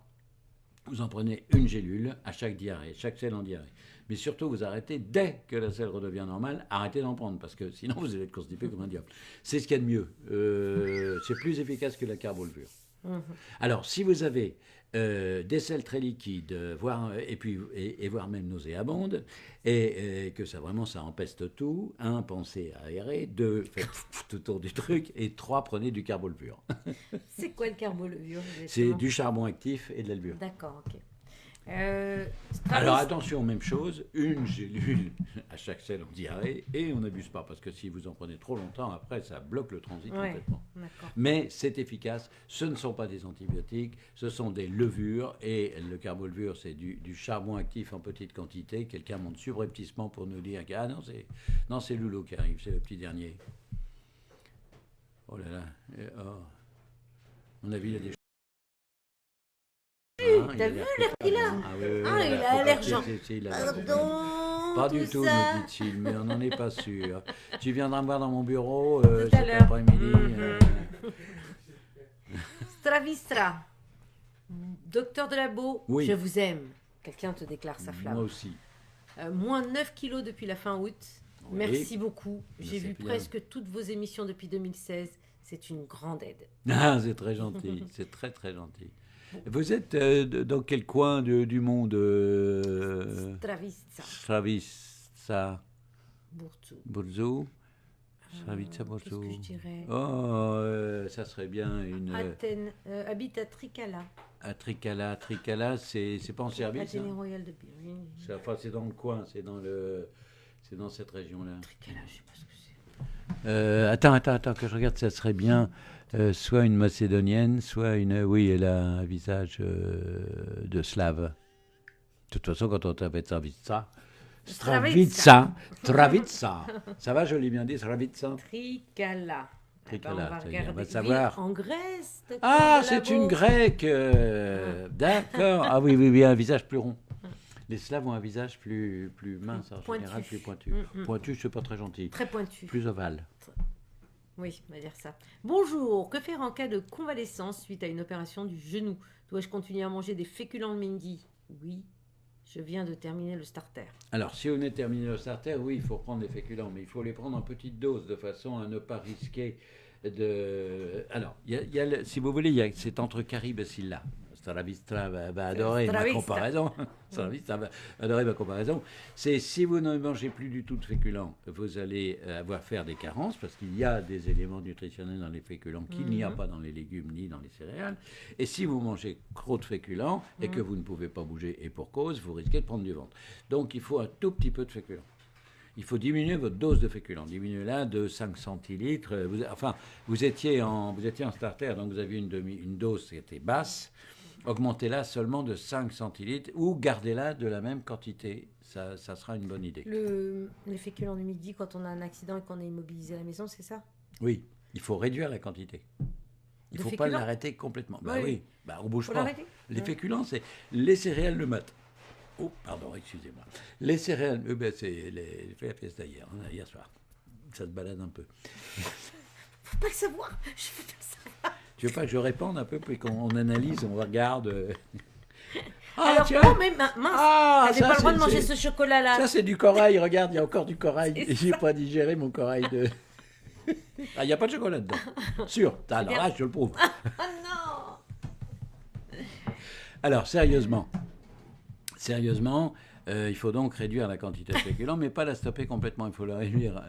vous en prenez une gélule à chaque diarrhée, chaque selle en diarrhée. Mais surtout, vous arrêtez, dès que la selle redevient normale, arrêtez d'en prendre, parce que sinon, vous allez être constipé comme un diable. C'est ce qu'il y a de mieux. C'est plus efficace que la carbolvure. Alors, si vous avez des selles très liquides, voire même nauséabondes, et que ça empeste tout, 1, pensez à aérer, 2, faites tout autour du truc, et 3, prenez du carbolvure. C'est quoi le carbolevure? C'est du charbon actif et de la levure. D'accord, ok. Alors attention, même chose, une gélule à chaque selle en diarrhée, et on n'abuse pas, parce que si vous en prenez trop longtemps, après ça bloque le transit complètement. Mais c'est efficace, ce ne sont pas des antibiotiques, ce sont des levures, et le carbolevure c'est du charbon actif en petite quantité. Quelqu'un monte subrepticement pour nous dire que c'est Loulou qui arrive, c'est le petit dernier. Oh là là, on a vu, il y a des... T'as vu l'air qu'il a? Il a l'air genre... Pardon, pas du tout, ça. nous dit-il, mais on n'en est pas sûr. Tu viendras me voir dans mon bureau Tout à cet l'heure. après-midi. Stravistra, docteur de labo, Oui. je vous aime. Quelqu'un te déclare sa flamme. Moi aussi. Moins 9 kilos depuis la fin août. Oui. Merci beaucoup. J'ai C'est vu bien. presque toutes vos émissions depuis 2016. C'est une grande aide. Ah, c'est très gentil, c'est très très gentil. Vous êtes dans quel coin du monde Stravitsa, Stravitsa Burzu. Burzu Stravitsa Qu'est-ce que je Burzu. dirais? Oh, ça serait bien une... Athènes, habite à Trikala. à Trikala. Trikala, c'est pas en Serbie, ça Athénée royale de Birin. c'est dans le coin, c'est dans cette région-là. Trikala, je sais pas ce que c'est. Attends, que je regarde, ça serait bien soit une Macédonienne, soit une... Oui, elle a un visage de slave. De toute façon, quand on t'appelle Stravitsa. Ça va, je l'ai bien dit, Stravitsa. Trikala. Trikala, On va très bien, on va regarder. savoir. En Grèce. docteur Ah, de c'est labo. une grecque. D'accord. Ah oui, un visage plus rond. Les Slaves ont un visage plus mince, en Pointu. général, plus pointu. Pointu, c'est pas très gentil. Très pointu. Plus ovale. Oui, on va dire ça. Bonjour, que faire en cas de convalescence suite à une opération du genou? Dois-je continuer à manger des féculents le midi? Oui. Je viens de terminer le starter. Alors, si on est terminé le starter, oui, il faut prendre des féculents, mais il faut les prendre en petite dose, de façon à ne pas risquer de... Alors, si vous voulez, c'est entre Caribe et Silla. Stravista va adorer ma comparaison. Stravista va adorer ma comparaison. C'est si vous ne mangez plus du tout de féculents, vous allez avoir faire des carences, parce qu'il y a des éléments nutritionnels dans les féculents qu'il n'y a pas dans les légumes ni dans les céréales. Et si vous mangez trop de féculents et que vous ne pouvez pas bouger, et pour cause, vous risquez de prendre du ventre. Donc, il faut un tout petit peu de féculents. Il faut diminuer votre dose de féculents. Diminuez-la de 5 centilitres. Vous étiez en starter, donc vous aviez une dose qui était basse. Augmentez-la seulement de 5 centilitres ou gardez-la de la même quantité. Ça sera une bonne idée. Les féculents du midi, quand on a un accident et qu'on est immobilisé à la maison, c'est ça? Oui, il faut réduire la quantité. Il ne faut pas l'arrêter complètement. Oui. On ne bouge pas. Les féculents, c'est les céréales le matin. Oh, pardon, excusez-moi. Les céréales, c'est fait la fiesta hier soir. Ça se balade un peu. Faut pas le savoir. Je veux pas savoir. Tu veux pas que je réponde un peu, puis qu'on analyse, on regarde. Alors, tiens. Oh, mais mince, t'avais pas le droit de manger ce chocolat-là. Ça, c'est du corail, regarde, il y a encore du corail. J'ai pas digéré mon corail de... il n'y a pas de chocolat dedans. Sûr. Alors là, je te le prouve. Non. Alors, sérieusement, il faut donc réduire la quantité de féculents, mais pas la stopper complètement. Il faut la réduire.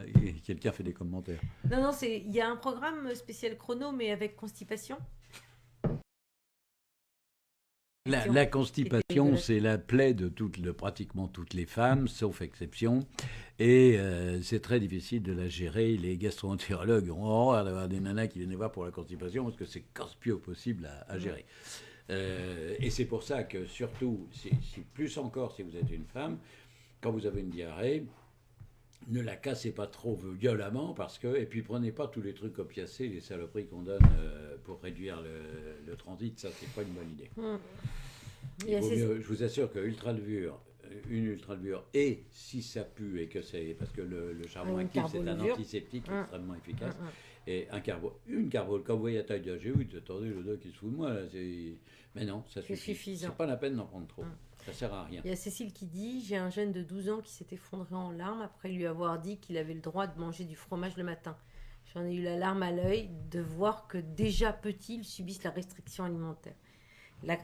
Quelqu'un fait des commentaires. Non, il y a un programme spécial chrono, mais avec constipation. La constipation, c'est la plaie de pratiquement toutes les femmes, sauf exception. Et c'est très difficile de la gérer. Les gastro-entérologues ont horreur d'avoir des nanas qui viennent voir pour la constipation, parce que c'est casse-pied possible à gérer. Et c'est pour ça que, surtout, plus encore si vous êtes une femme, quand vous avez une diarrhée, ne la cassez pas trop violemment, et puis prenez pas tous les trucs opiacés, les saloperies qu'on donne pour réduire le transit, ça c'est pas une bonne idée. Il vaut mieux, je vous assure que une ultralevure, et si ça pue, et que c'est parce que le charbon actif c'est un antiseptique extrêmement efficace, et une carbole, quand vous voyez la taille de la oui, attendez, le doc qui se fout de moi là, mais non, ça suffit. C'est pas la peine d'en prendre trop. Ça sert à rien. Il y a Cécile qui dit: j'ai un jeune de 12 ans qui s'est effondré en larmes après lui avoir dit qu'il avait le droit de manger du fromage le matin. J'en ai eu la larme à l'œil de voir que déjà petit, il subisse la restriction alimentaire. La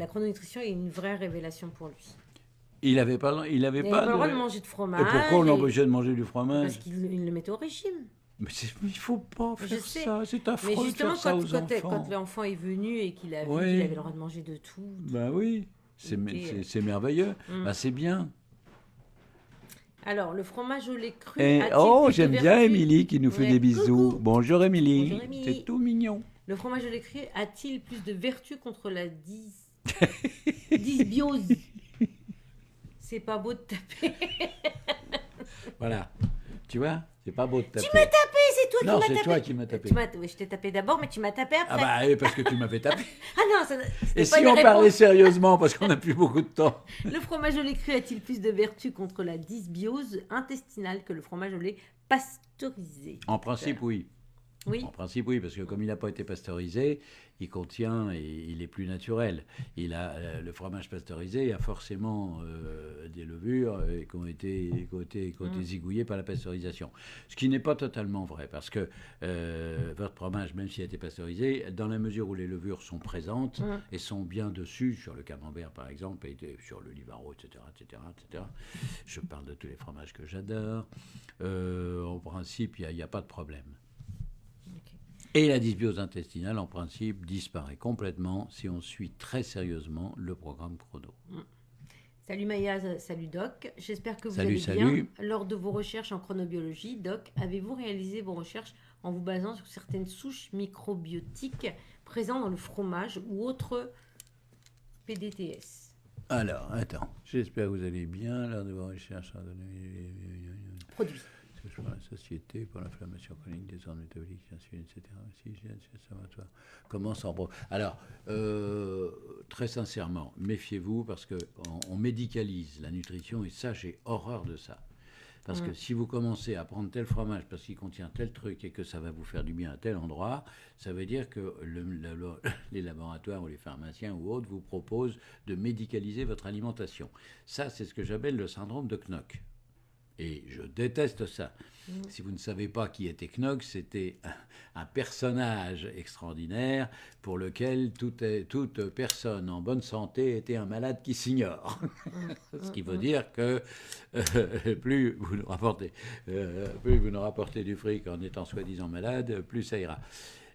chrononutrition est une vraie révélation pour lui. Il n'avait pas le droit de manger de fromage. Et pourquoi on l'empêchait de manger du fromage? Parce qu'il le mettait au régime. Mais il ne faut pas faire ça, c'est affreux. Mais justement, de faire ça aux enfants. Quand l'enfant est venu et qu'il a vu qu'il avait le droit de manger de tout. Ben oui, c'est merveilleux. Ben, c'est bien. Alors, le fromage au lait cru. J'aime bien Émilie qui nous fait des bisous. Coucou. Bonjour Émilie. C'est tout mignon. Le fromage au lait cru a-t-il plus de vertus contre la dysbiose? C'est pas beau de taper. Voilà. Tu vois, c'est pas beau de taper. Tu m'as tapé, c'est toi qui m'as tapé. Non, c'est toi qui m'as tapé. Oui, je t'ai tapé d'abord, mais tu m'as tapé après. Ah bah oui, parce que tu m'avais tapé. Ah non, et si on parlait sérieusement, parce qu'on n'a plus beaucoup de temps. Le fromage au lait cru a-t-il plus de vertus contre la dysbiose intestinale que le fromage au lait pasteurisé? En principe, oui. Oui. En principe, oui, parce que comme il n'a pas été pasteurisé, il est plus naturel. Le fromage pasteurisé a forcément des levures qui ont été zigouillées par la pasteurisation. Ce qui n'est pas totalement vrai, parce que votre fromage, même s'il a été pasteurisé, dans la mesure où les levures sont présentes et sont bien dessus, sur le camembert par exemple, et sur le Livaro, etc., je parle de tous les fromages que j'adore, en principe, il n'y a pas de problème. Et la dysbiose intestinale, en principe, disparaît complètement si on suit très sérieusement le programme chrono. Salut Maya, salut Doc. J'espère que vous allez bien. Lors de vos recherches en chronobiologie, Doc, avez-vous réalisé vos recherches en vous basant sur certaines souches microbiotiques présentes dans le fromage ou autres PDTS? Alors, attends. J'espère que vous allez bien. Lors de vos recherches... Produits. Pour la société, pour l'inflammation chronique, des ordres métaboliques, insuline, etc. Comment s'en... Alors, très sincèrement, méfiez-vous parce qu'on médicalise la nutrition et ça, j'ai horreur de ça. Parce que si vous commencez à prendre tel fromage parce qu'il contient tel truc et que ça va vous faire du bien à tel endroit, ça veut dire que les laboratoires ou les pharmaciens ou autres vous proposent de médicaliser votre alimentation. Ça, c'est ce que j'appelle le syndrome de Knock. Et je déteste ça. Si vous ne savez pas qui était Knock, c'était un personnage extraordinaire pour lequel toute personne en bonne santé était un malade qui s'ignore. Ce qui veut dire que plus vous nous rapportez du fric en étant soi-disant malade, plus ça ira.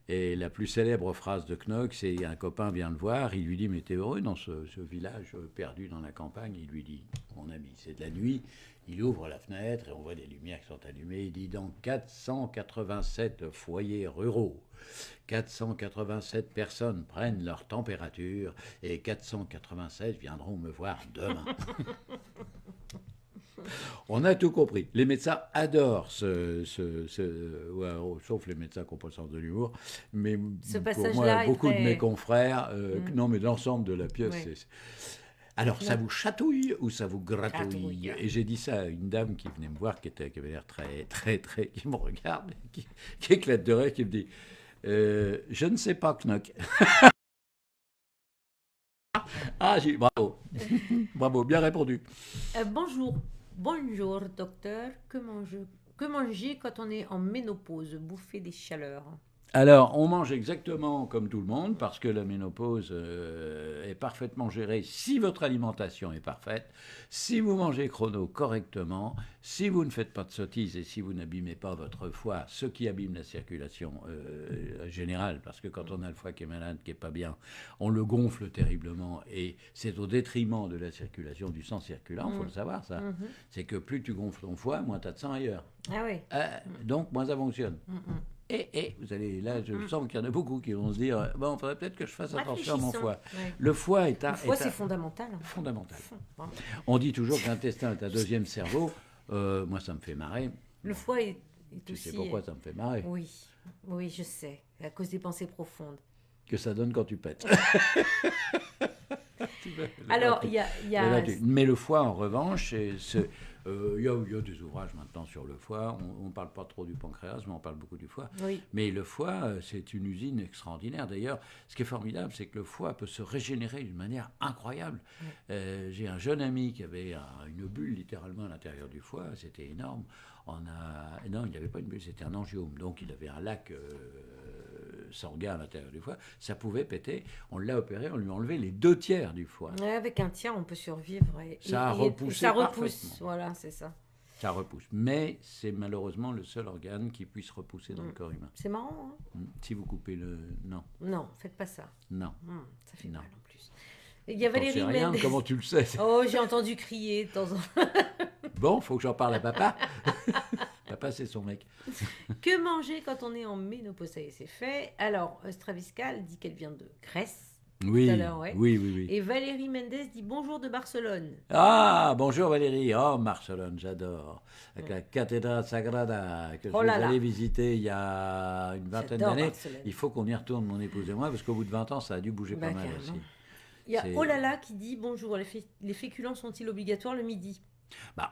Et la plus célèbre phrase de Knock, c'est un copain vient le voir, il lui dit « Mais t'es heureux dans ce village perdu dans la campagne ?» Il lui dit « Mon ami, c'est de la nuit. » Il ouvre la fenêtre et on voit des lumières qui sont allumées. Il dit « Dans 487 foyers ruraux, 487 personnes prennent leur température et 487 viendront me voir demain. » On a tout compris. Les médecins adorent sauf les médecins qui n'ont pas le sens de l'humour. Mais pour moi, beaucoup de mes confrères, non, mais l'ensemble de la pièce, c'est... Alors, ça vous chatouille ou ça vous gratouille? Et j'ai dit ça à une dame qui venait me voir, qui avait l'air très, qui me regarde, qui éclate de rire, qui me dit je ne sais pas, Knock. Ah, j'ai bravo. Bravo, bien répondu. Bonjour, docteur. Que manger quand on est en ménopause? Bouffer des chaleurs. Alors, on mange exactement comme tout le monde parce que la ménopause est parfaitement gérée si votre alimentation est parfaite, si vous mangez chrono correctement, si vous ne faites pas de sottises et si vous n'abîmez pas votre foie, ce qui abîme la circulation générale, parce que quand on a le foie qui est malade, qui n'est pas bien, on le gonfle terriblement et c'est au détriment de la circulation du sang circulant, il faut le savoir ça. C'est que plus tu gonfles ton foie, moins tu as de sang ailleurs. Ah oui. Donc, moins ça fonctionne. Et vous allez, là, je sens qu'il y en a beaucoup qui vont se dire bon, il faudrait peut-être que je fasse attention à mon foie. Ouais. Le foie est un. Le foie, c'est fondamental. Fondamental. On dit toujours que l'intestin est un deuxième cerveau. Moi, ça me fait marrer. Le foie est tu aussi. Tu sais pourquoi ça me fait marrer? Oui, je sais. À cause des pensées profondes. Que ça donne quand tu pètes. Alors, il y a... Mais le foie, en revanche, il y a des ouvrages maintenant sur le foie. On ne parle pas trop du pancréas, mais on parle beaucoup du foie. Oui. Mais le foie, c'est une usine extraordinaire. D'ailleurs, ce qui est formidable, c'est que le foie peut se régénérer d'une manière incroyable. Oui. J'ai un jeune ami qui avait une bulle littéralement à l'intérieur du foie. C'était énorme. Non, il n'y avait pas une bulle, c'était un angiome. Donc, il avait un lac sanguin à l'intérieur du foie. Ça pouvait péter. On l'a opéré, on lui a enlevé les 2 tiers du foie. Ouais, avec un tiers, on peut survivre. Ça repousse. Voilà, c'est ça. Ça repousse. Mais c'est malheureusement le seul organe qui puisse repousser dans le corps humain. C'est marrant, hein? Si vous coupez le... Non. Non, faites pas ça. Non. Ça fait mal en plus. Il y a Valérie Mendès. Comment tu le sais? Oh, j'ai entendu crier de temps en temps. Bon, faut que j'en parle à papa. Papa, c'est son mec. Que manger quand on est en ménopause? Ça y est, c'est fait. Alors, Stravizcal dit qu'elle vient de Grèce. Oui, tout à l'heure, ouais. oui. Et Valérie Mendès dit bonjour de Barcelone. Ah, bonjour Valérie. Oh, Barcelone, j'adore. Avec la cathédrale Sagrada que je suis allé visiter il y a une vingtaine d'années. Barcelone. Il faut qu'on y retourne, mon épouse et moi, parce qu'au bout de 20 ans, ça a dû bouger pas mal aussi. Il y a Olala qui dit bonjour, les féculents sont-ils obligatoires le midi?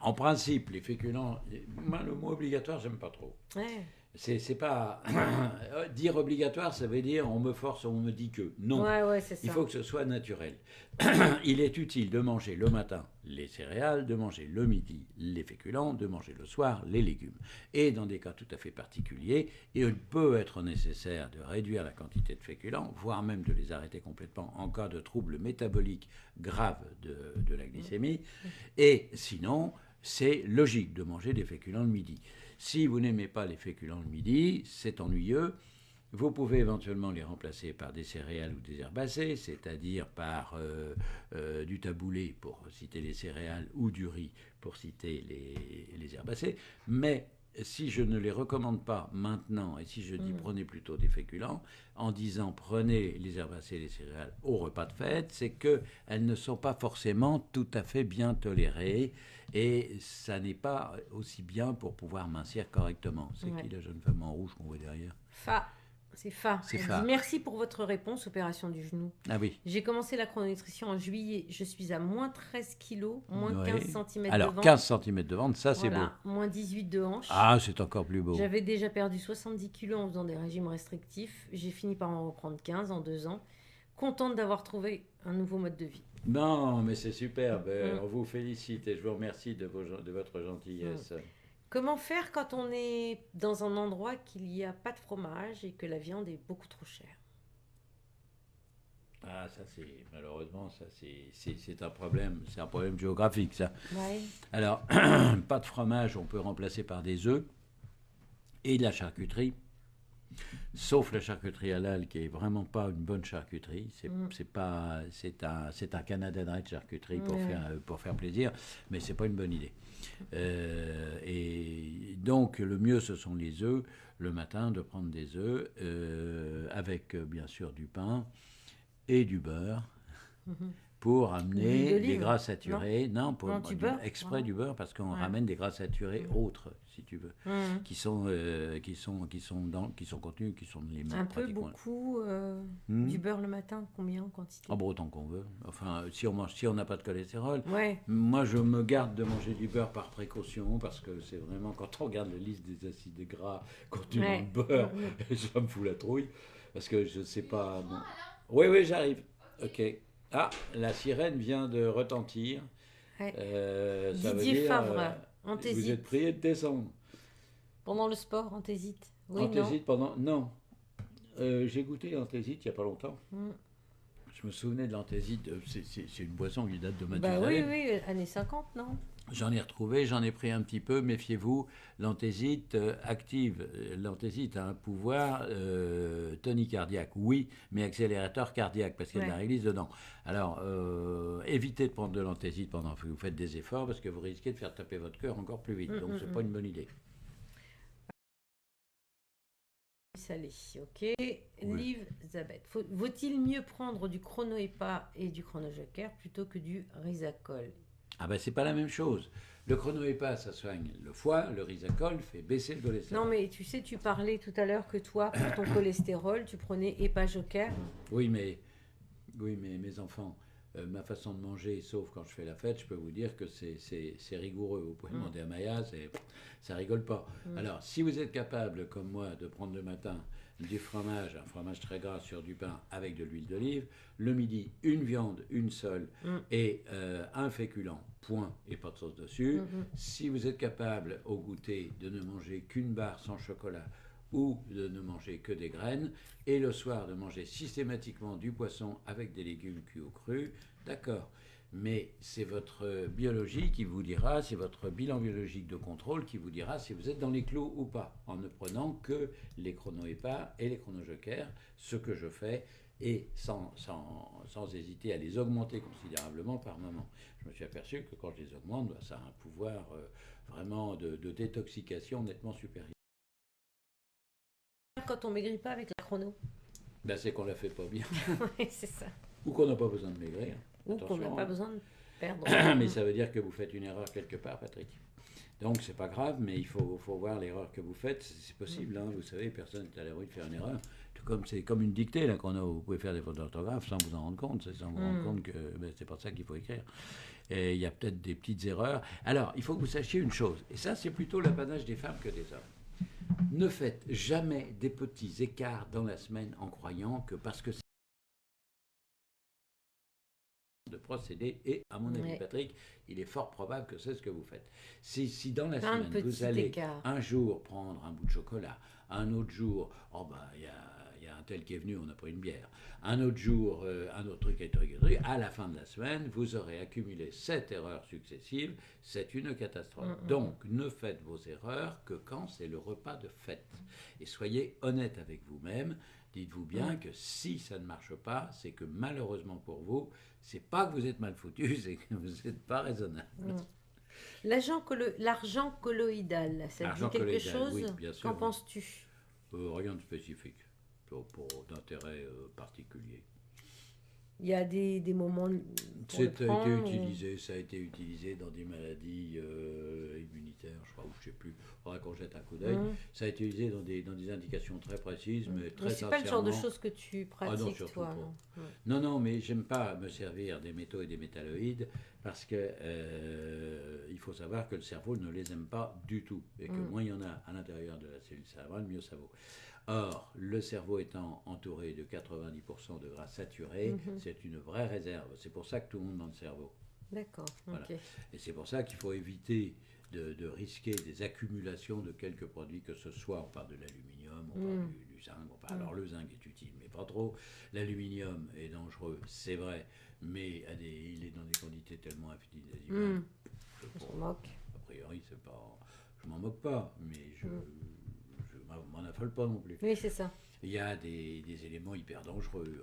En principe, les féculents, moi, le mot obligatoire, j'aime pas trop. Ouais. C'est pas dire obligatoire, ça veut dire on me force, on me dit que non. Ouais, c'est ça. Il faut que ce soit naturel. Il est utile de manger le matin les céréales, de manger le midi les féculents, de manger le soir les légumes. Et dans des cas tout à fait particuliers, il peut être nécessaire de réduire la quantité de féculents, voire même de les arrêter complètement en cas de troubles métaboliques graves de la glycémie. Et sinon, c'est logique de manger des féculents le midi. Si vous n'aimez pas les féculents le midi, c'est ennuyeux. Vous pouvez éventuellement les remplacer par des céréales ou des herbacées, c'est-à-dire par du taboulé pour citer les céréales ou du riz pour citer les herbacées. Mais si je ne les recommande pas maintenant et si je dis prenez plutôt des féculents, en disant prenez les herbacées et les céréales au repas de fête, c'est qu'elles ne sont pas forcément tout à fait bien tolérées. Et ça n'est pas aussi bien pour pouvoir mincir correctement. C'est qui la jeune femme en rouge qu'on voit derrière? C'est Fa. C'est Elle Fa. dit merci pour votre réponse, opération du genou. Ah oui. J'ai commencé la chrononutrition en juillet. Je suis à moins 13 kilos, moins Oui. 15 cm de Alors, ventre. 15 cm de ventre, ça c'est beau. Voilà, moins 18 de hanche. Ah, c'est encore plus beau. J'avais déjà perdu 70 kilos en faisant des régimes restrictifs. J'ai fini par en reprendre 15 en 2 ans. Contente d'avoir trouvé un nouveau mode de vie. Non, mais c'est superbe. On vous félicite et je vous remercie de votre gentillesse. Comment faire quand on est dans un endroit qu'il n'y a pas de fromage et que la viande est beaucoup trop chère? Ah, ça c'est malheureusement, ça c'est un problème géographique ça. Ouais. Alors, pas de fromage, on peut remplacer par des œufs et de la charcuterie. Sauf la charcuterie halal qui est vraiment pas une bonne charcuterie. C'est un Canada Dry de charcuterie pour faire plaisir, mais c'est pas une bonne idée. Et donc le mieux ce sont les œufs. Le matin de prendre des œufs avec bien sûr du pain et du beurre. Pour amener les gras saturés, du beurre, exprès du beurre parce qu'on ramène des gras saturés autres, si tu veux, qui sont contenus, qui sont les mêmes. Un peu beaucoup du beurre le matin, combien en quantité? Ah bon, autant qu'on veut. Enfin, si on n'a pas de cholestérol. Ouais. Moi, je me garde de manger du beurre par précaution parce que c'est vraiment quand on regarde la liste des acides gras contenus dans le beurre, ça me fout la trouille parce que je ne sais pas. Bon. Oui, j'arrive. Ok. Ah, la sirène vient de retentir. Ouais. Ça veut Didier dire, Favre, anthésite. vous êtes prié de descendre. Pendant le sport, anthésite. Oui, Anthésite pendant... Non. J'ai goûté l'anthésite il n'y a pas longtemps. Je me souvenais de l'anthésite. C'est une boisson qui date de Mathusalem. Oui, années 50, non? J'en ai retrouvé, j'en ai pris un petit peu. Méfiez-vous, l'anthésite active. L'anthésite a un pouvoir tonique cardiaque, oui, mais accélérateur cardiaque, parce qu'il y a de la réglisse dedans. Alors, évitez de prendre de l'anthésite pendant que vous faites des efforts, parce que vous risquez de faire taper votre cœur encore plus vite. Donc, c'est pas une bonne idée. Salé, ok. Liv Zabet. Vaut-il mieux prendre du chrono-EPA et du chrono-joker plutôt que du Risacol? Ah ben c'est pas la même chose. Le chrono-EPA, ça soigne le foie, le Risacol fait baisser le cholestérol. Non mais tu sais, tu parlais tout à l'heure que toi, pour ton cholestérol, tu prenais EPA Joker. Oui, mais mes enfants, ma façon de manger, sauf quand je fais la fête, je peux vous dire que c'est rigoureux. Vous pouvez demander à Maya, ça rigole pas. Alors, si vous êtes capable, comme moi, de prendre le matin du fromage, un fromage très gras sur du pain avec de l'huile d'olive, le midi, une viande, une seule, et un féculent, point, et pas de sauce dessus. Si vous êtes capable, au goûter, de ne manger qu'une barre sans chocolat, ou de ne manger que des graines, et le soir de manger systématiquement du poisson avec des légumes cuits ou crus, d'accord. Mais c'est votre biologie qui vous dira, c'est votre bilan biologique de contrôle qui vous dira si vous êtes dans les clous ou pas, en ne prenant que les chrono-EPA et les chrono-jokers, ce que je fais, et sans hésiter à les augmenter considérablement par moment. Je me suis aperçu que quand je les augmente, ça a un pouvoir vraiment de détoxication nettement supérieur. Quand on maigrit pas avec la chrono. Ben, c'est qu'on la fait pas bien. Oui, c'est ça. Ou qu'on n'a pas besoin de maigrir. Ou qu'on n'a pas besoin de perdre. Mais ça veut dire que vous faites une erreur quelque part, Patrick. Donc c'est pas grave, mais il faut voir l'erreur que vous faites. C'est possible, hein, vous savez, personne n'est à l'abri de faire une erreur. Tout comme c'est comme une dictée là qu'on a. Vous pouvez faire des fautes d'orthographe sans vous en rendre compte, sans vous rendre compte que c'est pas ça qu'il faut écrire. Et il y a peut-être des petites erreurs. Alors il faut que vous sachiez une chose, et ça c'est plutôt l'apanage des femmes que des hommes. Ne faites jamais des petits écarts dans la semaine en croyant que parce que c'est de procéder, et à mon avis, Patrick, il est fort probable que c'est ce que vous faites. Si dans la semaine, vous allez un jour prendre un bout de chocolat, un autre jour, il y a un tel qui est venu, on a pris une bière, un autre jour, un autre truc, à la fin de la semaine, vous aurez accumulé 7 erreurs successives, c'est une catastrophe. Donc, ne faites vos erreurs que quand c'est le repas de fête. Et soyez honnête avec vous-même. Dites-vous bien que si ça ne marche pas, c'est que malheureusement pour vous, c'est pas que vous êtes mal foutu, c'est que vous n'êtes pas raisonnable. L'argent colloïdal, ça dit quelque chose? Oui, bien sûr. Qu'en penses-tu? Rien de spécifique, pour d'intérêt particulier. Il y a des moments pour le Ça prendre, a été utilisé dans des maladies immunitaires, je crois, ou je sais plus. Il faudra qu'on jette un coup d'œil. Ça a été utilisé dans des indications très précises, mais très Mais c'est pas le genre de sincèrement. choses que tu Ah non, pratiques, surtout toi. pas. Non. Ouais. Non, mais j'aime pas me servir des métaux et des métalloïdes parce que il faut savoir que le cerveau ne les aime pas du tout et que moins il y en a à l'intérieur de la cellule cérébrale, mieux ça vaut. Or, le cerveau étant entouré de 90% de gras saturés, c'est une vraie réserve. C'est pour ça que tout le monde dans le cerveau. D'accord, Voilà. ok. Et c'est pour ça qu'il faut éviter de risquer des accumulations de quelques produits que ce soit. On parle de l'aluminium, on parle du zinc. Alors le zinc est utile, mais pas trop. L'aluminium est dangereux, c'est vrai, mais il est dans des quantités tellement infinitésimales. On s'en moque. A priori, c'est pas. Je m'en moque pas, mais je m'en affole pas non plus. Oui, c'est ça. Il y a des éléments hyper dangereux.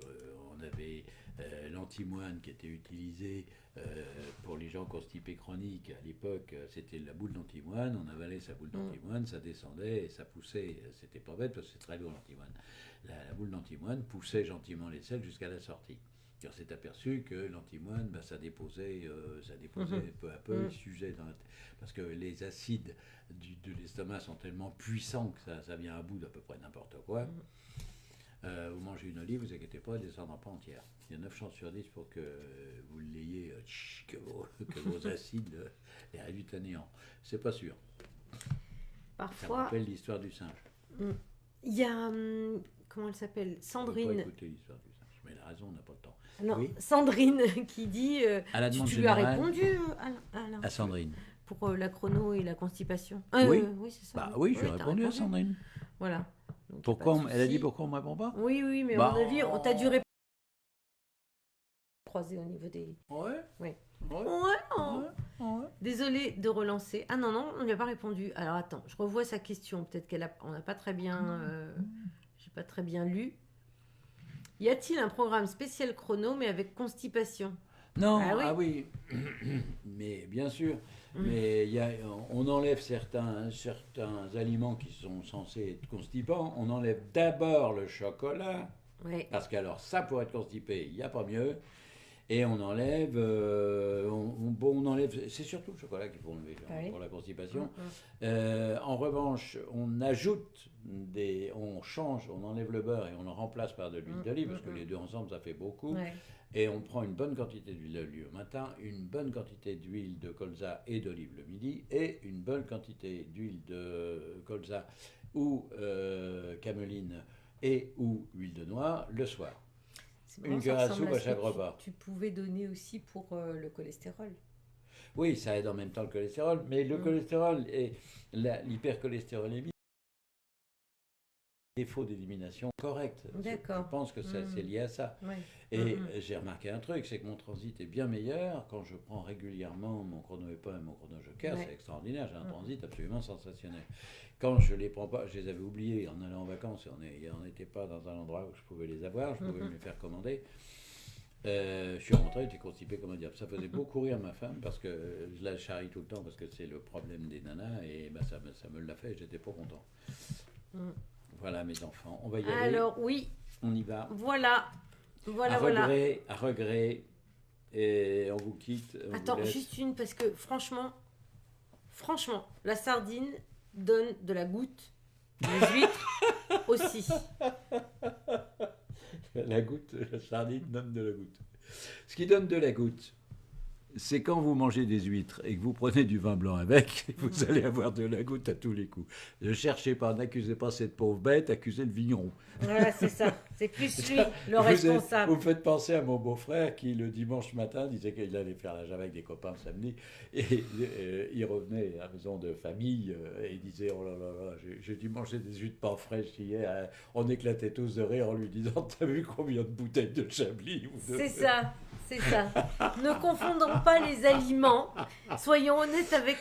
On avait l'antimoine qui était utilisé pour les gens constipés chroniques. À l'époque, c'était la boule d'antimoine. On avalait sa boule d'antimoine, ça descendait et ça poussait. C'était pas bête parce que c'est très lourd l'antimoine. La boule d'antimoine poussait gentiment les selles jusqu'à la sortie. Et on s'est aperçu que l'antimoine, ça déposait peu à peu, il s'usait parce que les acides de l'estomac sont tellement puissants que ça vient à bout d'à peu près n'importe quoi. Vous mangez une olive, vous inquiétez pas, elle ne descendra pas entière. Il y a 9 chances sur 10 pour que vous l'ayez, que vos acides les réduisent à néant. C'est pas sûr. Ça me Parfois, rappelle l'histoire du singe. il y a, comment elle s'appelle, Je Sandrine. pas écouter l'histoire du singe, mais elle a raison, on n'a pas le temps. Non, Oui. Sandrine qui dit, À la demande tu lui as générale, répondu, Alain, à Sandrine. pour la chrono et la constipation. Oui. Oui, c'est ça. Bah oui, j'ai t'as répondu à Sandrine. Voilà. Donc, y a Pourquoi pas de elle a dit souci. pourquoi on ne me répond pas? Oui, mais Bah, à mon avis, on t'a dû répondre croisé au niveau des... Ouais. Ouais. Ouais. Ouais. Désolée de relancer. Ah non, on lui a pas répondu. Alors attends, je revois sa question. Peut-être on n'a pas très bien... j'ai pas très bien lu. Y a-t-il un programme spécial chrono, mais avec constipation? Non, Ah oui. mais bien sûr. Mais on enlève certains aliments qui sont censés être constipants. On enlève d'abord le chocolat, Ouais. parce qu'alors ça, pour être constipé, il n'y a pas mieux. Et on enlève, on enlève, c'est surtout le chocolat qu'il faut enlever pour la constipation. En revanche, on ajoute on enlève le beurre et on le remplace par de l'huile d'olive, parce que les deux ensemble, ça fait beaucoup. Ouais. Et on prend une bonne quantité d'huile d'olive le matin, une bonne quantité d'huile de colza et d'olive le midi, et une bonne quantité d'huile de colza ou cameline et ou huile de noix le soir. C'est marrant, Une ça cuillère à ressemble soupe à ce chaque que repas. tu pouvais donner aussi pour le cholestérol. Oui, ça aide en même temps le cholestérol, mais le cholestérol et l'hypercholestérolémie, défaut d'élimination correct. D'accord. Je pense que c'est lié à ça. Ouais. Et j'ai remarqué un truc, c'est que mon transit est bien meilleur quand je prends régulièrement mon chrono-EPA et mon chrono-joker. Ouais. C'est extraordinaire, j'ai un transit absolument sensationnel. Quand je les prends pas, je les avais oubliés en allant en vacances et on n'était pas dans un endroit où je pouvais les avoir, je pouvais me les faire commander. Je suis rentré, j'étais constipé comme un diable. Ça faisait beaucoup rire ma femme parce que je la charrie tout le temps parce que c'est le problème des nanas et ça me l'a fait, j'étais pas content. Voilà mes enfants, on va y aller. Alors oui, On y va. voilà. À regret, et on vous quitte. On Attends, vous laisse. juste une, parce que franchement, la sardine donne de la goutte, les huîtres aussi. La sardine donne de la goutte. Ce qui donne de la goutte, c'est quand vous mangez des huîtres et que vous prenez du vin blanc avec, vous allez avoir de la goutte à tous les coups. Ne cherchez pas, n'accusez pas cette pauvre bête, accusez le vigneron. Voilà, c'est ça. C'est plus lui, le responsable. Vous me faites penser à mon beau-frère qui, le dimanche matin, disait qu'il allait faire la Java avec des copains le samedi. Et il revenait à la maison de famille et il disait « Oh là là là, j'ai dû manger des huîtres pas fraîches hier. » On éclatait tous de rire en lui disant « T'as vu combien de bouteilles de Chablis ?» C'est ça. Ne confondons pas les aliments. Soyons honnêtes avec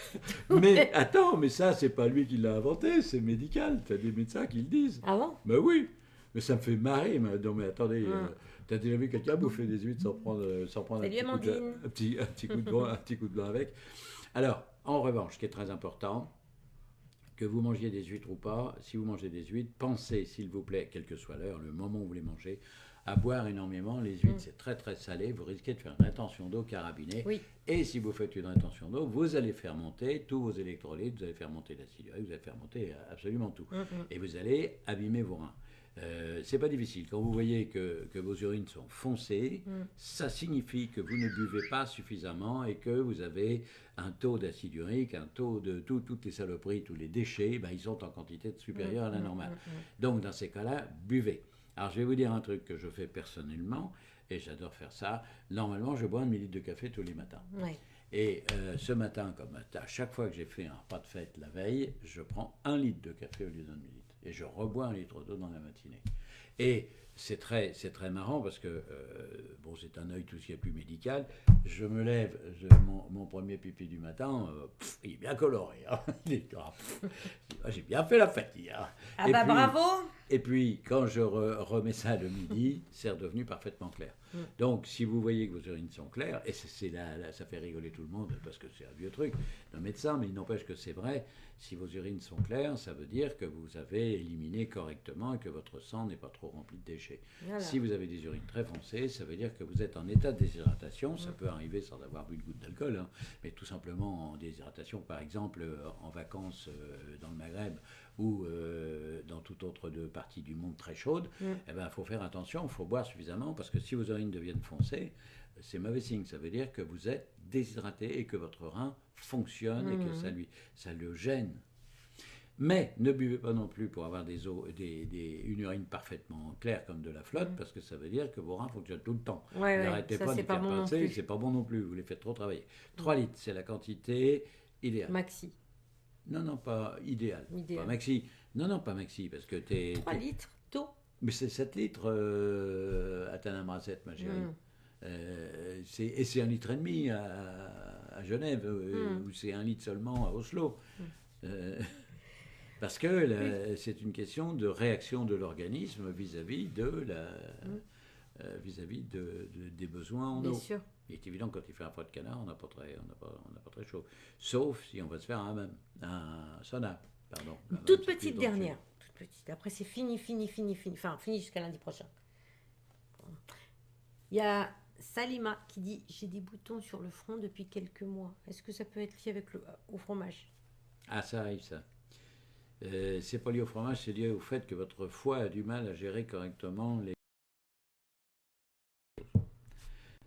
nous. Mais attends, mais ça, c'est pas lui qui l'a inventé, c'est médical. T'as des médecins qui le disent. Ah bon? Ben oui, mais ça me fait marrer. Non mais attendez, t'as déjà vu quelqu'un bouffer des huîtres sans prendre un petit coup de blanc avec? Alors, en revanche, ce qui est très important, que vous mangiez des huîtres ou pas, si vous mangez des huîtres, pensez, s'il vous plaît, quelle que soit l'heure, le moment où vous les mangez, à boire énormément. Les huîtres, c'est très très salé. Vous risquez de faire une rétention d'eau carabinée. Oui. Et si vous faites une rétention d'eau, vous allez faire monter tous vos électrolytes, vous allez faire monter l'acide urique, vous allez faire monter absolument tout. Et vous allez abîmer vos reins. C'est pas difficile. Quand vous voyez que vos urines sont foncées, ça signifie que vous ne buvez pas suffisamment et que vous avez un taux d'acide urique, un taux de toutes les saloperies, tous les déchets, ils sont en quantité supérieure à la normale. Donc dans ces cas-là, buvez. Alors je vais vous dire un truc que je fais personnellement, et j'adore faire ça. Normalement, je bois 1 demi-litre de café tous les matins. Ouais. Et ce matin, comme à chaque fois que j'ai fait un repas de fête la veille, je prends 1 litre de café au lieu d'1 demi-litre. Et je rebois 1 litre d'eau dans la matinée. Et c'est très marrant parce que, c'est un œil tout ce qui est plus médical. Je me lève, mon premier pipi du matin, il est bien coloré. Hein. J'ai bien fait la fête hier. Ah bah bravo. Et puis, quand je remets ça le midi, c'est redevenu parfaitement clair. Donc, si vous voyez que vos urines sont claires, et là, ça fait rigoler tout le monde parce que c'est un vieux truc d'un médecin, mais il n'empêche que c'est vrai. Si vos urines sont claires, ça veut dire que vous avez éliminé correctement et que votre sang n'est pas trop rempli de déchets. Voilà. Si vous avez des urines très foncées, ça veut dire que vous êtes en état de déshydratation. Ça peut arriver sans avoir bu une goutte d'alcool, hein, mais tout simplement en déshydratation, par exemple en vacances dans le Maghreb ou dans toute autre partie du monde très chaude, il faut faire attention, il faut boire suffisamment parce que si vos urines deviennent foncées, c'est mauvais signe. Ça veut dire que vous êtes déshydraté et que votre rein fonctionne et que ça le gêne. Mais ne buvez pas non plus pour avoir une urine parfaitement claire comme de la flotte, parce que ça veut dire que vos reins fonctionnent tout le temps. N'arrêtez pas de les faire passer, c'est pas bon non plus, vous les faites trop travailler. 3 litres, c'est la quantité idéale. Maxi. Non, pas idéal. Pas maxi. Non, pas maxi, parce que 3 litres d'eau. Mais c'est 7 litres à Tanamrasset, ma chérie. Et c'est 1,5 litre à Genève, ou c'est 1 litre seulement à Oslo. Parce que c'est une question de réaction de l'organisme vis-à-vis des besoins en eau. Bien sûr. Il est évident que quand il fait un froid de canard, on n'a pas très chaud. Sauf si on va se faire un sauna. Pardon. Toute petite dernière. Toute petite. Après, c'est fini. Enfin, fini jusqu'à lundi prochain. Il y a Salima qui dit « J'ai des boutons sur le front depuis quelques mois. Est-ce que ça peut être lié au fromage ?» Ah, ça arrive, ça. C'est pas lié au fromage, c'est lié au fait que votre foie a du mal à gérer correctement les...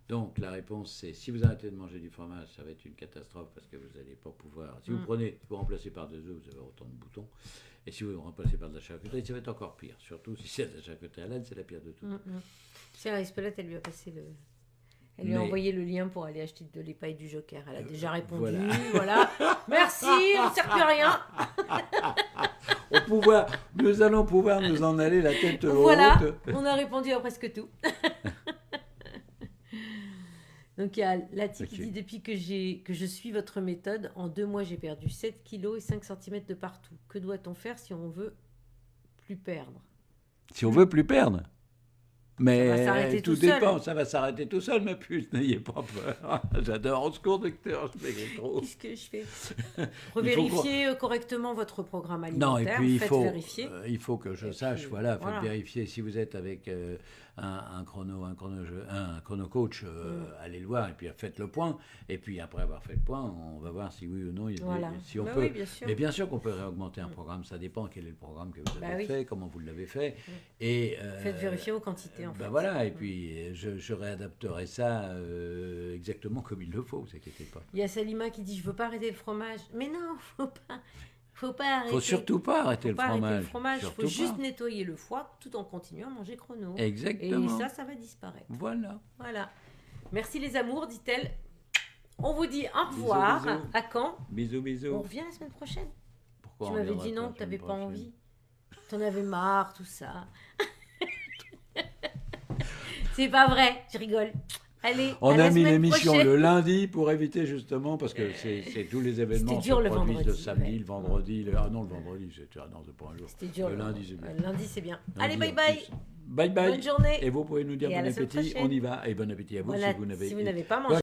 Donc, la réponse, c'est si vous arrêtez de manger du fromage, ça va être une catastrophe parce que vous n'allez pas pouvoir... Si vous remplacez par des œufs, vous avez autant de boutons. Et si vous remplacez par de la charcuterie, ça va être encore pire. Surtout si c'est de la charcuterie à laine, c'est la pire de tout. C'est la Espelette, elle lui a passé le... Elle lui a envoyé le lien pour aller acheter de l'épaille du Joker. Elle a déjà répondu. Voilà. Merci, on ne sert plus à rien. Nous allons pouvoir nous en aller la tête haute. Voilà, on a répondu à presque tout. Donc il y a Lati qui dit depuis que je suis votre méthode, en 2 mois j'ai perdu 7 kilos et 5 cm de partout. Que doit-on faire si on veut plus perdre ? Si on veut plus perdre ? Mais tout dépend, ça va s'arrêter tout seul, ma puce, n'ayez pas peur. J'adore, au secours, docteur, je maigris trop. Qu'est-ce que je fais ? Revérifiez correctement votre programme alimentaire. Non, et puis vérifier. Il faut que je sache, faites vérifier. Si vous êtes avec un chrono coach, allez le voir, et puis faites le point. Et puis après avoir fait le point, on va voir si oui ou non, si on peut. Oui, bien sûr. Mais bien sûr qu'on peut réaugmenter un programme, ça dépend quel est le programme que vous avez fait, comment vous l'avez fait. Et, faites vérifier vos quantités. Voilà, et puis je réadapterai ça exactement comme il le faut, vous inquiétez pas. Il y a Salima qui dit je veux pas arrêter le fromage. Mais non, faut pas arrêter. Faut surtout pas arrêter le fromage. Il faut juste nettoyer le foie tout en continuant à manger chrono. Exactement. Et ça va disparaître. Voilà. Merci les amours, dit-elle. On vous dit au revoir. Bisous. À quand ? Bisous. On revient la semaine prochaine. Pourquoi tu m'avais dit non, tu n'avais pas envie. Tu en avais marre, tout ça. C'est pas vrai, je rigole. Allez, on a mis l'émission le lundi pour éviter justement, parce que c'est tous les événements se produisent le samedi, le vendredi. Le vendredi, c'est pas un jour. C'était dur. Le lundi, c'est bien. Le lundi, c'est bien. Allez, bye bye. Bye bye. Bonne journée. Et vous pouvez nous dire bon appétit. On y va. Et bon appétit à vous si vous n'avez pas mangé.